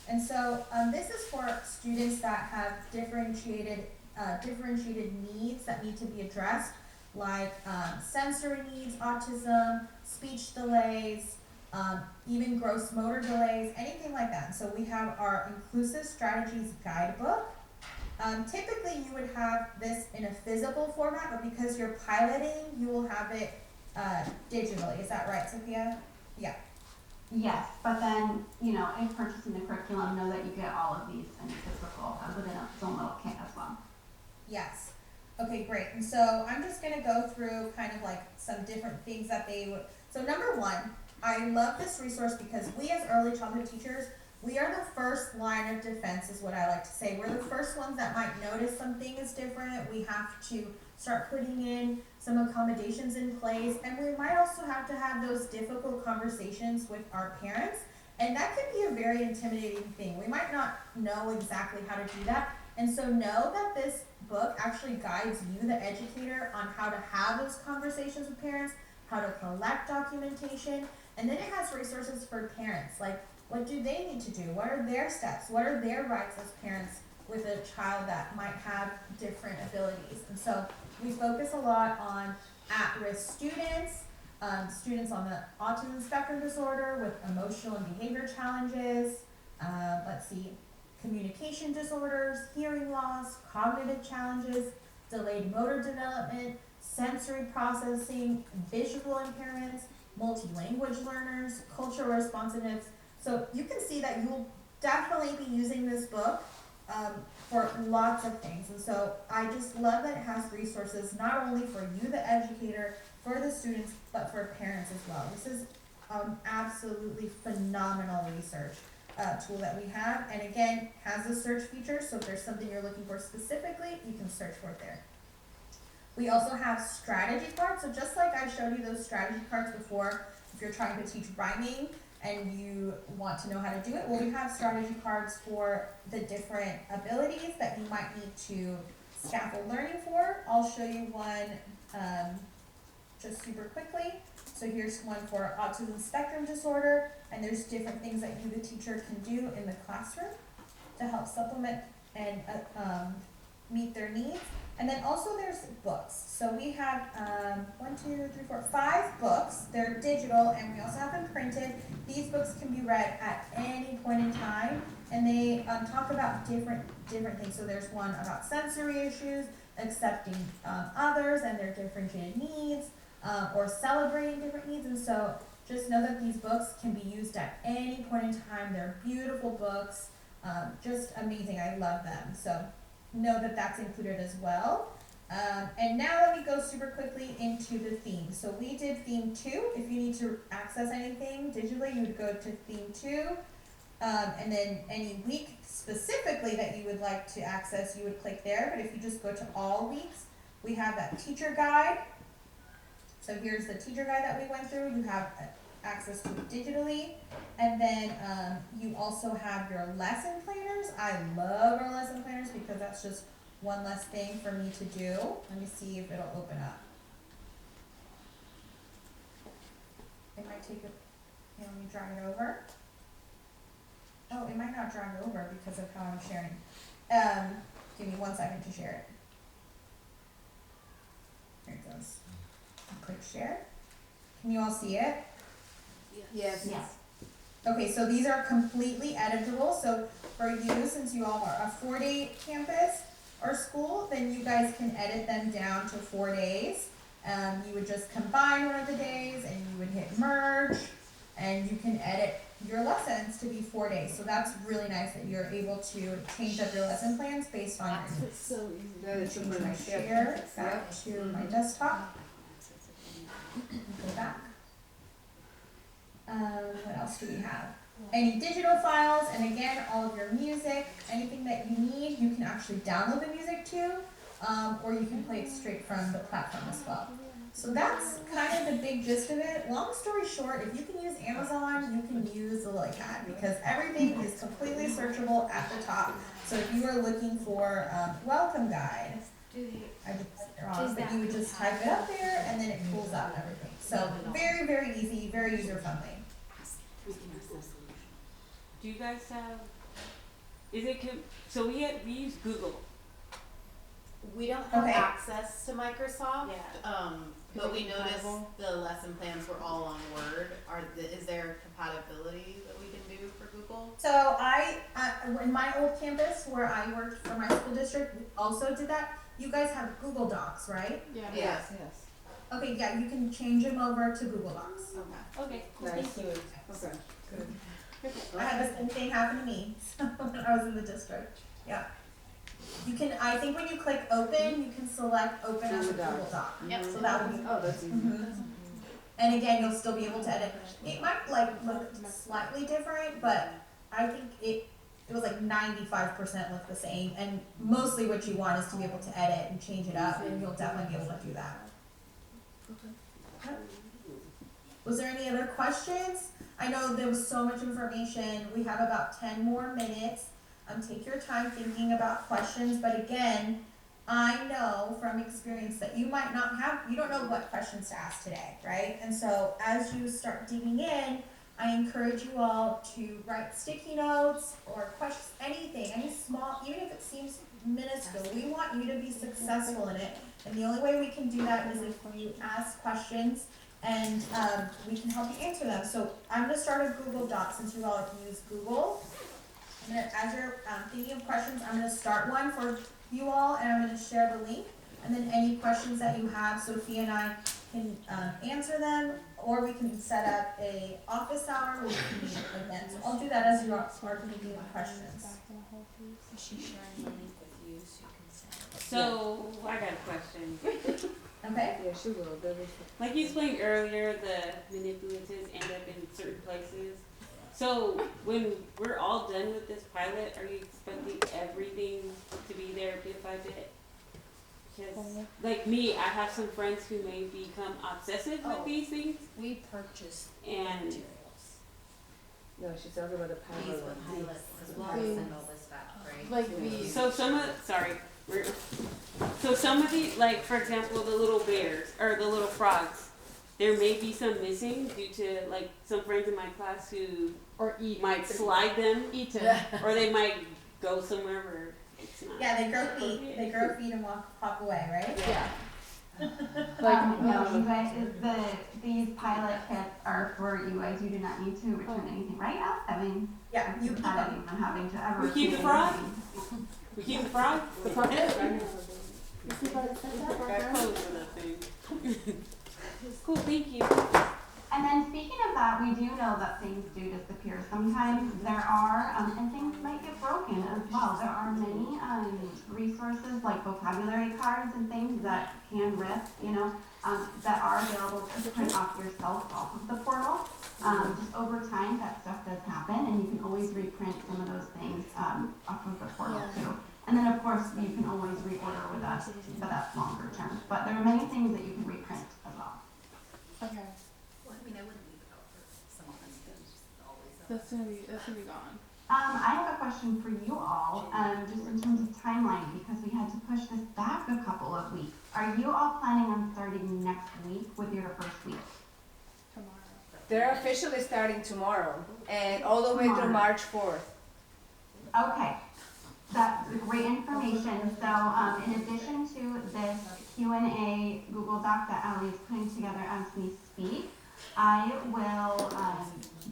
Speaker 2: And so this is for students that have differentiated needs that need to be addressed, like sensory needs, autism, speech delays, even gross motor delays, anything like that. And so we have our Inclusive Strategies Guidebook. Typically you would have this in a physical format, but because you're piloting, you will have it digitally. Is that right, Sophia? Yeah.
Speaker 7: Yes, but then, if purchasing the curriculum, know that you get all of these in physical within its own little kit as well.
Speaker 2: Yes. Okay, great. And so I'm just going to go through kind of like some different things that they would. So number 1, I love this resource because we as early childhood teachers, we are the first line of defense is what I like to say. We're the first ones that might notice something is different. We have to start putting in some accommodations in place, and we might also have to have those difficult conversations with our parents, and that can be a very intimidating thing. We might not know exactly how to do that, and so know that this book actually guides you, the educator, on how to have those conversations with parents, how to collect documentation, and then it has resources for parents, like what do they need to do? What are their steps? What are their rights as parents with a child that might have different abilities? And so we focus a lot on at-risk students, students on the autism spectrum disorder with emotional and behavior challenges, let's see, communication disorders, hearing loss, cognitive challenges, delayed motor development, sensory processing, visual impairments, multi-language learners, cultural responsiveness. So you can see that you will definitely be using this book for lots of things. And so I just love that it has resources not only for you, the educator, for the students, but for parents as well. This is absolutely phenomenal research tool that we have. And again, has a search feature. So if there's something you're looking for specifically, you can search for it there. We also have strategy cards. So just like I showed you those strategy cards before, if you're trying to teach rhyming and you want to know how to do it, well, we have strategy cards for the different abilities that you might need to scaffold learning for. I'll show you one just super quickly. So here's one for autism spectrum disorder, and there's different things that you, the teacher, can do in the classroom to help supplement and meet their needs. And then also there's books. So we have 5 books. They're digital, and we also have them printed. These books can be read at any point in time, and they talk about different things. So there's one about sensory issues, accepting others and their differentiated needs, or celebrating different needs. And so just know that these books can be used at any point in time. They're beautiful books, just amazing. I love them. So know that that's included as well. And now let me go super quickly into the theme. So we did theme 2. If you need to access anything digitally, you would go to theme 2. And then any week specifically that you would like to access, you would click there. But if you just go to all weeks, we have that teacher guide. So here's the teacher guide that we went through. You have access to it digitally. And then you also have your lesson planners. I love our lesson planners because that's just one less thing for me to do. Let me see if it'll open up. It might take a, let me drag it over. Oh, it might not drag over because of how I'm sharing. Give me 1 second to share it. There it goes. I'll click share. Can you all see it?
Speaker 1: Yes.
Speaker 7: Yes.
Speaker 2: Okay, so these are completely editable. So for you, since you all are a 4-day campus or school, then you guys can edit them down to 4 days. You would just combine one of the days and you would hit merge, and you can edit your lessons to be 4 days. So that's really nice that you're able to change up your lesson plans based on your needs.
Speaker 6: so easy.
Speaker 1: That is
Speaker 2: Change
Speaker 1: super
Speaker 2: my
Speaker 1: nice.
Speaker 2: share back to my desktop. Go back. What else do we have? Any digital files, and again, all of your music, anything that you need, you can actually download the music to, or you can play it straight from the platform as well. So that's kind of the big gist of it. Long story short, if you can use Amazon, you can use the Lily-Pad because everything is completely searchable at the top. So if you are looking for welcome guide, I just put it wrong, but you would just type it up there and then it pulls out everything. So very, very easy, very user friendly.
Speaker 12: Do you guys have, is it, so we use Google.
Speaker 8: We don't have
Speaker 2: Okay.
Speaker 8: access to Microsoft,
Speaker 12: Yeah.
Speaker 8: but we
Speaker 12: Is it
Speaker 8: noticed
Speaker 12: compatible?
Speaker 8: the lesson plans were all on Word. Is there compatibility that we can do for Google?
Speaker 2: So in my old campus where I worked for my school district, we also did that. You guys have Google Docs, right?
Speaker 4: Yeah.
Speaker 8: Yes.
Speaker 6: Yes.
Speaker 2: Okay, yeah, you can change them over to Google Docs.
Speaker 8: Okay.
Speaker 12: Okay, cool,
Speaker 6: Nice.
Speaker 12: thank you.
Speaker 6: Okay. Good.
Speaker 2: I had the same thing happen to me when I was in the district. Yeah. You can, I think when you click open, you can select open as a
Speaker 6: Google
Speaker 2: Google
Speaker 6: Docs.
Speaker 2: Doc.
Speaker 8: Yep.
Speaker 2: So that would be.
Speaker 6: Oh, that's easy.
Speaker 2: And again, you'll still be able to edit. It might look slightly different, but I think it was 95% look the same. And mostly what you want is to be able to edit and change it up, and you'll definitely be able to do that. Was there any other questions? I know there was so much information. We have about 10 more minutes. Take your time thinking about questions, but again, I know from experience that you might not have, you don't know what questions to ask today, right? And so as you start digging in, I encourage you all to write sticky notes or questions, anything, any small, even if it seems minuscule. We want you to be successful in it. And the only way we can do that is if you ask questions and we can help you answer them. So I'm gonna start a Google Doc since you all use Google. As you're thinking of questions, I'm gonna start one for you all, and I'm gonna share the link. And then any questions that you have, Sophia and I can answer them, or we can set up a office hour where we can meet again. So I'll do that as you are thinking of questions.
Speaker 3: She's sharing the link with you so you can send it.
Speaker 12: So I got a question.
Speaker 2: Okay?
Speaker 6: Yeah, she will.
Speaker 12: Like you explained earlier, the manipulatives end up in certain places. So when we're all done with this pilot, are you expecting everything to be there bit by bit? Because, like me, I have some friends who may become obsessive with these things.
Speaker 3: We purchased
Speaker 12: And
Speaker 3: materials.
Speaker 6: No, she's talking about the
Speaker 3: These
Speaker 6: pilot
Speaker 3: were
Speaker 6: one.
Speaker 3: pilots as well, send all this back, right?
Speaker 4: Like these.
Speaker 12: so some of, so some of the, like for example, the little bears or the little frogs, there may be some missing due to like some friends in my class who
Speaker 4: Or eat.
Speaker 12: might slide them,
Speaker 4: Eat it.
Speaker 12: or they might go somewhere where it's not.
Speaker 2: Yeah, they grow feet. They grow feet and hop away, right?
Speaker 4: Yeah.
Speaker 7: No, you guys, these pilot kits are for you guys. You do not need to return anything, right? Al? I mean,
Speaker 2: Yeah, you keep
Speaker 7: not
Speaker 2: them.
Speaker 7: anyone having to ever.
Speaker 12: We keep the
Speaker 7: return
Speaker 12: frog?
Speaker 7: anything.
Speaker 12: We keep the frog?
Speaker 4: The frog?
Speaker 12: Got clothes for that thing. Cool, thank you.
Speaker 7: And then speaking of that, we do know that things do disappear. Sometimes there are, and things might get broken as well. There are many resources like vocabulary cards and things that can rip, that are available to print off yourself off of the portal. Just over time, that stuff does happen, and you can always reprint some of those things off of the portal too. And then of course, you can always reorder with us, but that's longer term. But there are many things that you can reprint as well.
Speaker 4: Okay.
Speaker 3: Well, I mean, I wouldn't leave it out for someone that's just always up.
Speaker 4: That's gonna be gone.
Speaker 7: I have a question for you all, just in terms of timeline, because we had to push this back a couple of weeks. Are you all planning on starting next week with your first week?
Speaker 4: Tomorrow.
Speaker 1: They're officially starting tomorrow and all the way through March 4th.
Speaker 7: Okay, that's great information. So, in addition to this Q&A Google Doc that Ali is putting together as we speak, I will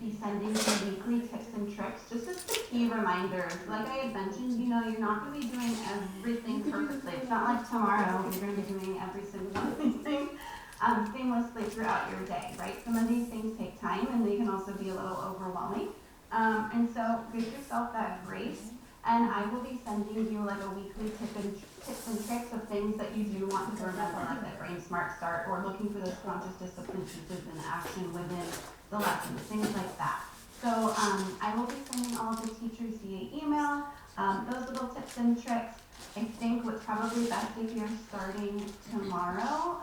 Speaker 7: be sending you weekly tips and tricks, just as the key reminders. Like I had mentioned, you're not going to be doing everything perfectly. It's not like tomorrow you're going to be doing every single thing seamlessly throughout your day, right? Some of these things take time and they can also be a little overwhelming. And so give yourself that grace. And I will be sending you like a weekly tips and tricks of things that you do want to remember, like that Brain Smart Start, or looking for those conscious discipline pieces in action within the lessons, things like that. So I will be sending all of the teachers via email those little tips and tricks. I think what's probably best if you're starting tomorrow,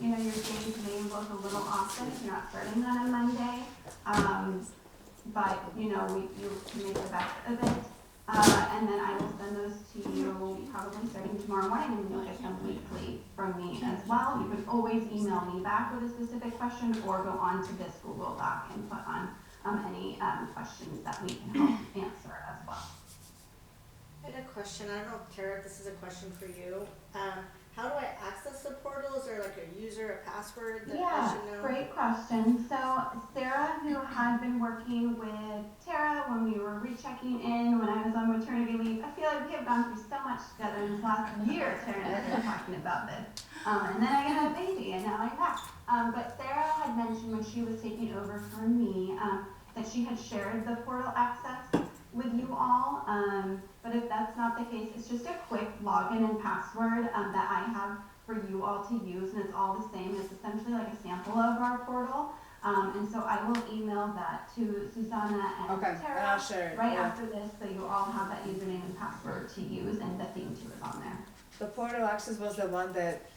Speaker 7: your days may look a little off if you're not starting on a Monday, but you can make the best of it. And then I will send those to you probably starting tomorrow morning, and you'll get them weekly from me as well. You can always email me back with a specific question, or go on to this Google Doc and put on any questions that we can help answer as well.
Speaker 13: I had a question. I don't know, Tara, if this is a question for you. How do I access the portal? Is there like a user, a password that I should know?
Speaker 7: Great question. So Sarah, who had been working with Tara when we were rechecking in when I was on maternity leave, I feel like we have gone through so much together in this last year, Tara and I have been talking about this. And then I got a baby, and now I'm back. But Sarah had mentioned when she was taking over for me that she had shared the portal access with you all. But if that's not the case, it's just a quick login and password that I have for you all to use, and it's all the same. It's essentially like a sample of our portal. And so I will email that to Susanna and Tara
Speaker 1: and I'll share it,
Speaker 7: right after this, so you all have that username and password to use, and the theme too is on there.
Speaker 1: The portal access was the one that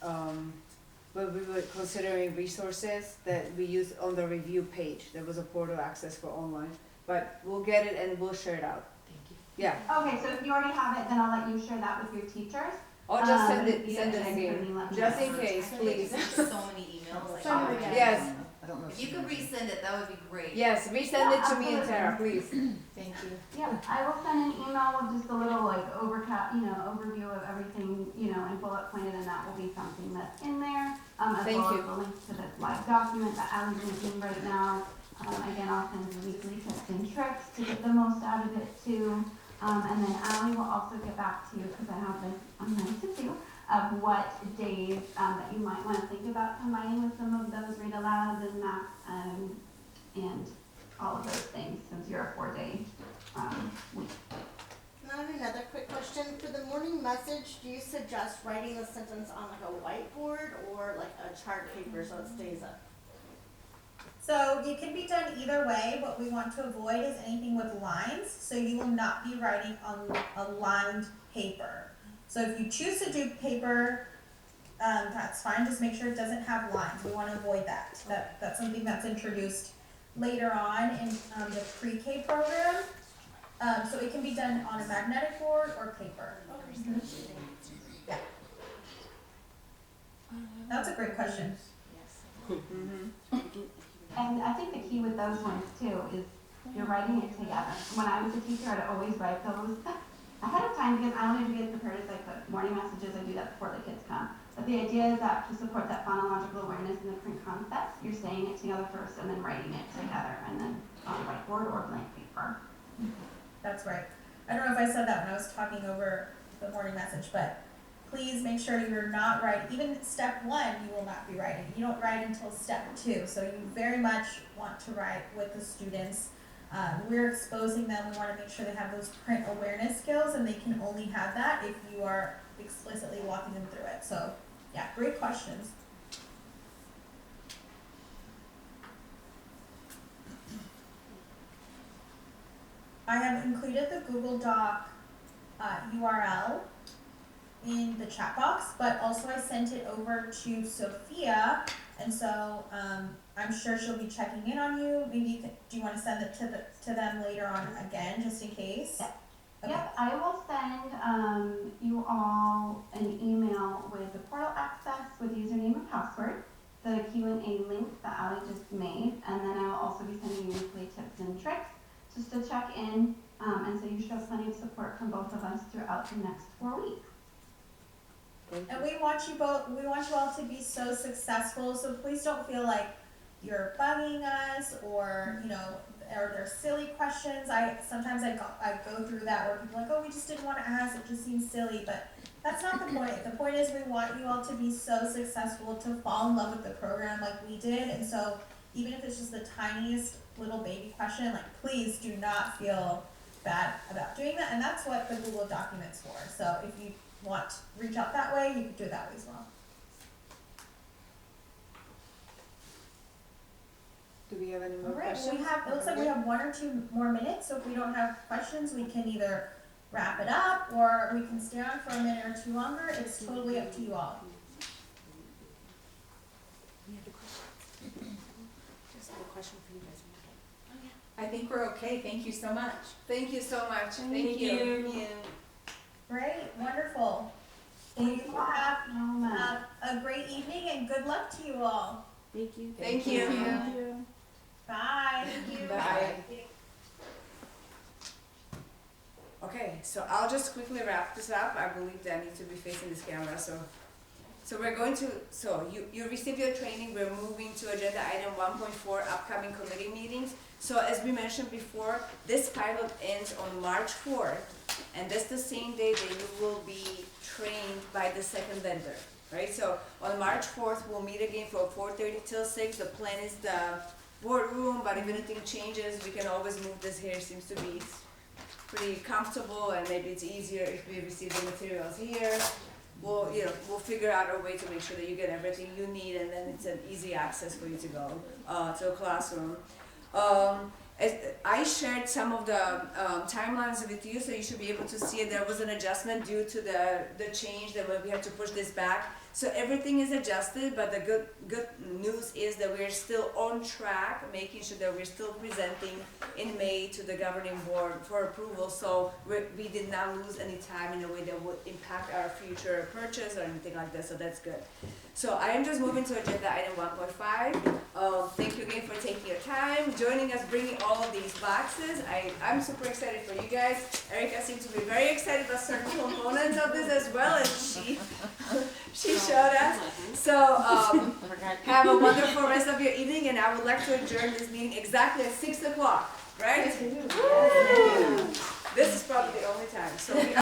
Speaker 1: when we were considering resources that we used on the review page. There was a portal access for online, but we'll get it and we'll share it out.
Speaker 13: Thank you.
Speaker 1: Yeah.
Speaker 7: Okay, so if you already have it, then I'll let you share that with your teachers.
Speaker 1: Or just send it
Speaker 7: and
Speaker 1: again,
Speaker 7: let me
Speaker 1: just
Speaker 7: know.
Speaker 1: in case, please.
Speaker 8: So many emails. Like,
Speaker 4: Send it again.
Speaker 1: Yes,
Speaker 14: I don't know.
Speaker 8: If you could resend it, that would be great.
Speaker 1: Yes, resend
Speaker 7: Yeah,
Speaker 1: it to me and
Speaker 7: absolutely.
Speaker 1: Tara, please. Thank you.
Speaker 7: Yeah, I will send an email with just a little like overview of everything, and bullet pointed, and that will be something that's in there. As
Speaker 1: Thank
Speaker 7: well
Speaker 1: you.
Speaker 7: as the link to this live document that Allie's making right now. Again, I'll send you weekly tips and tricks to get the most out of it too. And then Allie will also get back to you, because I have this on my to-do, of what days that you might want to think about combining with some of those read alouds and math and all of those things, since you're a 4-day week.
Speaker 13: Now I have another quick question. For the morning message, do you suggest writing the sentence on like a whiteboard or like a chart paper so it stays up?
Speaker 2: So it can be done either way. What we want to avoid is anything with lines, so you will not be writing on a lined paper. So if you choose to do paper, that's fine, just make sure it doesn't have lines. We want to avoid that. That's something that's introduced later on in the pre-K program. So it can be done on a magnetic board or paper. Yeah. That's a great question.
Speaker 7: And I think the key with those ones too is you're writing it together. When I was a teacher, I'd always write those ahead of time because I wanted to be as prepared as I could. Morning messages, I do that before the kids come. But the idea is that to support that phonological awareness and the print concepts, you're saying it together first and then writing it together, and then on a whiteboard or blank paper.
Speaker 2: That's right. I don't know if I said that when I was talking over the morning message, but please make sure you're not writing. Even step 1, you will not be writing. You don't write until step 2. So you very much want to write with the students. We're exposing them. We want to make sure they have those print awareness skills, and they can only have that if you are explicitly walking them through it. So yeah, great questions. I have included the Google Doc URL in the chat box, but also I sent it over to Sophia, and so I'm sure she'll be checking in on you. Maybe do you want to send it to them later on again, just in case?
Speaker 7: Yep.
Speaker 2: Okay.
Speaker 7: Yep, I will send you all an email with the portal access with username and password, the Q&A link that Allie just made, and then I will also be sending you weekly tips and tricks just to check in, and so you should have plenty of support from both of us throughout the next 4 weeks.
Speaker 2: And we want you all to be so successful, so please don't feel like you're bugging us or, or they're silly questions. Sometimes I go through that where people are like, oh, we just didn't want to ask, it just seems silly, but that's not the point. The point is we want you all to be so successful, to fall in love with the program like we did, and so even if it's just the tiniest little baby question, like please do not feel bad about doing that, and that's what the Google document's for. So if you want to reach out that way, you can do it that way as well.
Speaker 1: Do we have any more
Speaker 2: All right,
Speaker 1: questions?
Speaker 2: it looks like we have 1 or 2 more minutes, so if we don't have questions, we can either wrap it up or we can stay on for a minute or 2 longer. It's totally up to you all.
Speaker 13: Just have a question for you guys.
Speaker 1: I think we're okay. Thank you so much. Thank you so much. Thank you.
Speaker 12: you.
Speaker 2: Great, wonderful. Thank you. Have a great evening and good luck to you all.
Speaker 12: Thank you.
Speaker 1: Thank you.
Speaker 2: Bye. Thank you.
Speaker 1: Bye. Okay, so I'll just quickly wrap this up. I believe that I need to be facing this camera, so we're going to, you received your training. We're moving to agenda item 1.4, upcoming committee meetings. So as we mentioned before, this pilot ends on March 4th, and that's the same day that you will be trained by the second vendor, right? So on March 4th, we'll meet again from 4:30 till 6. The plan is the boardroom, but if anything changes, we can always move this here. Seems to be pretty comfortable, and maybe it's easier if we receive the materials here. We'll figure out a way to make sure that you get everything you need, and then it's an easy access for you to go to a classroom. I shared some of the timelines with you, so you should be able to see it. There was an adjustment due to the change that we had to push this back. So everything is adjusted, but the good news is that we're still on track, making sure that we're still presenting in May to the governing board for approval. So we did not lose any time in a way that would impact our future purchase or anything like that. So that's good. So I am just moving to agenda item 1.5. Thank you again for taking your time, joining us, bringing all of these boxes. I'm super excited for you guys. Erica seems to be very excited about certain components of this as well, and she showed us. So have a wonderful rest of your evening, and I would like to adjourn this meeting exactly at 6 o'clock, right? This is probably the only time. So we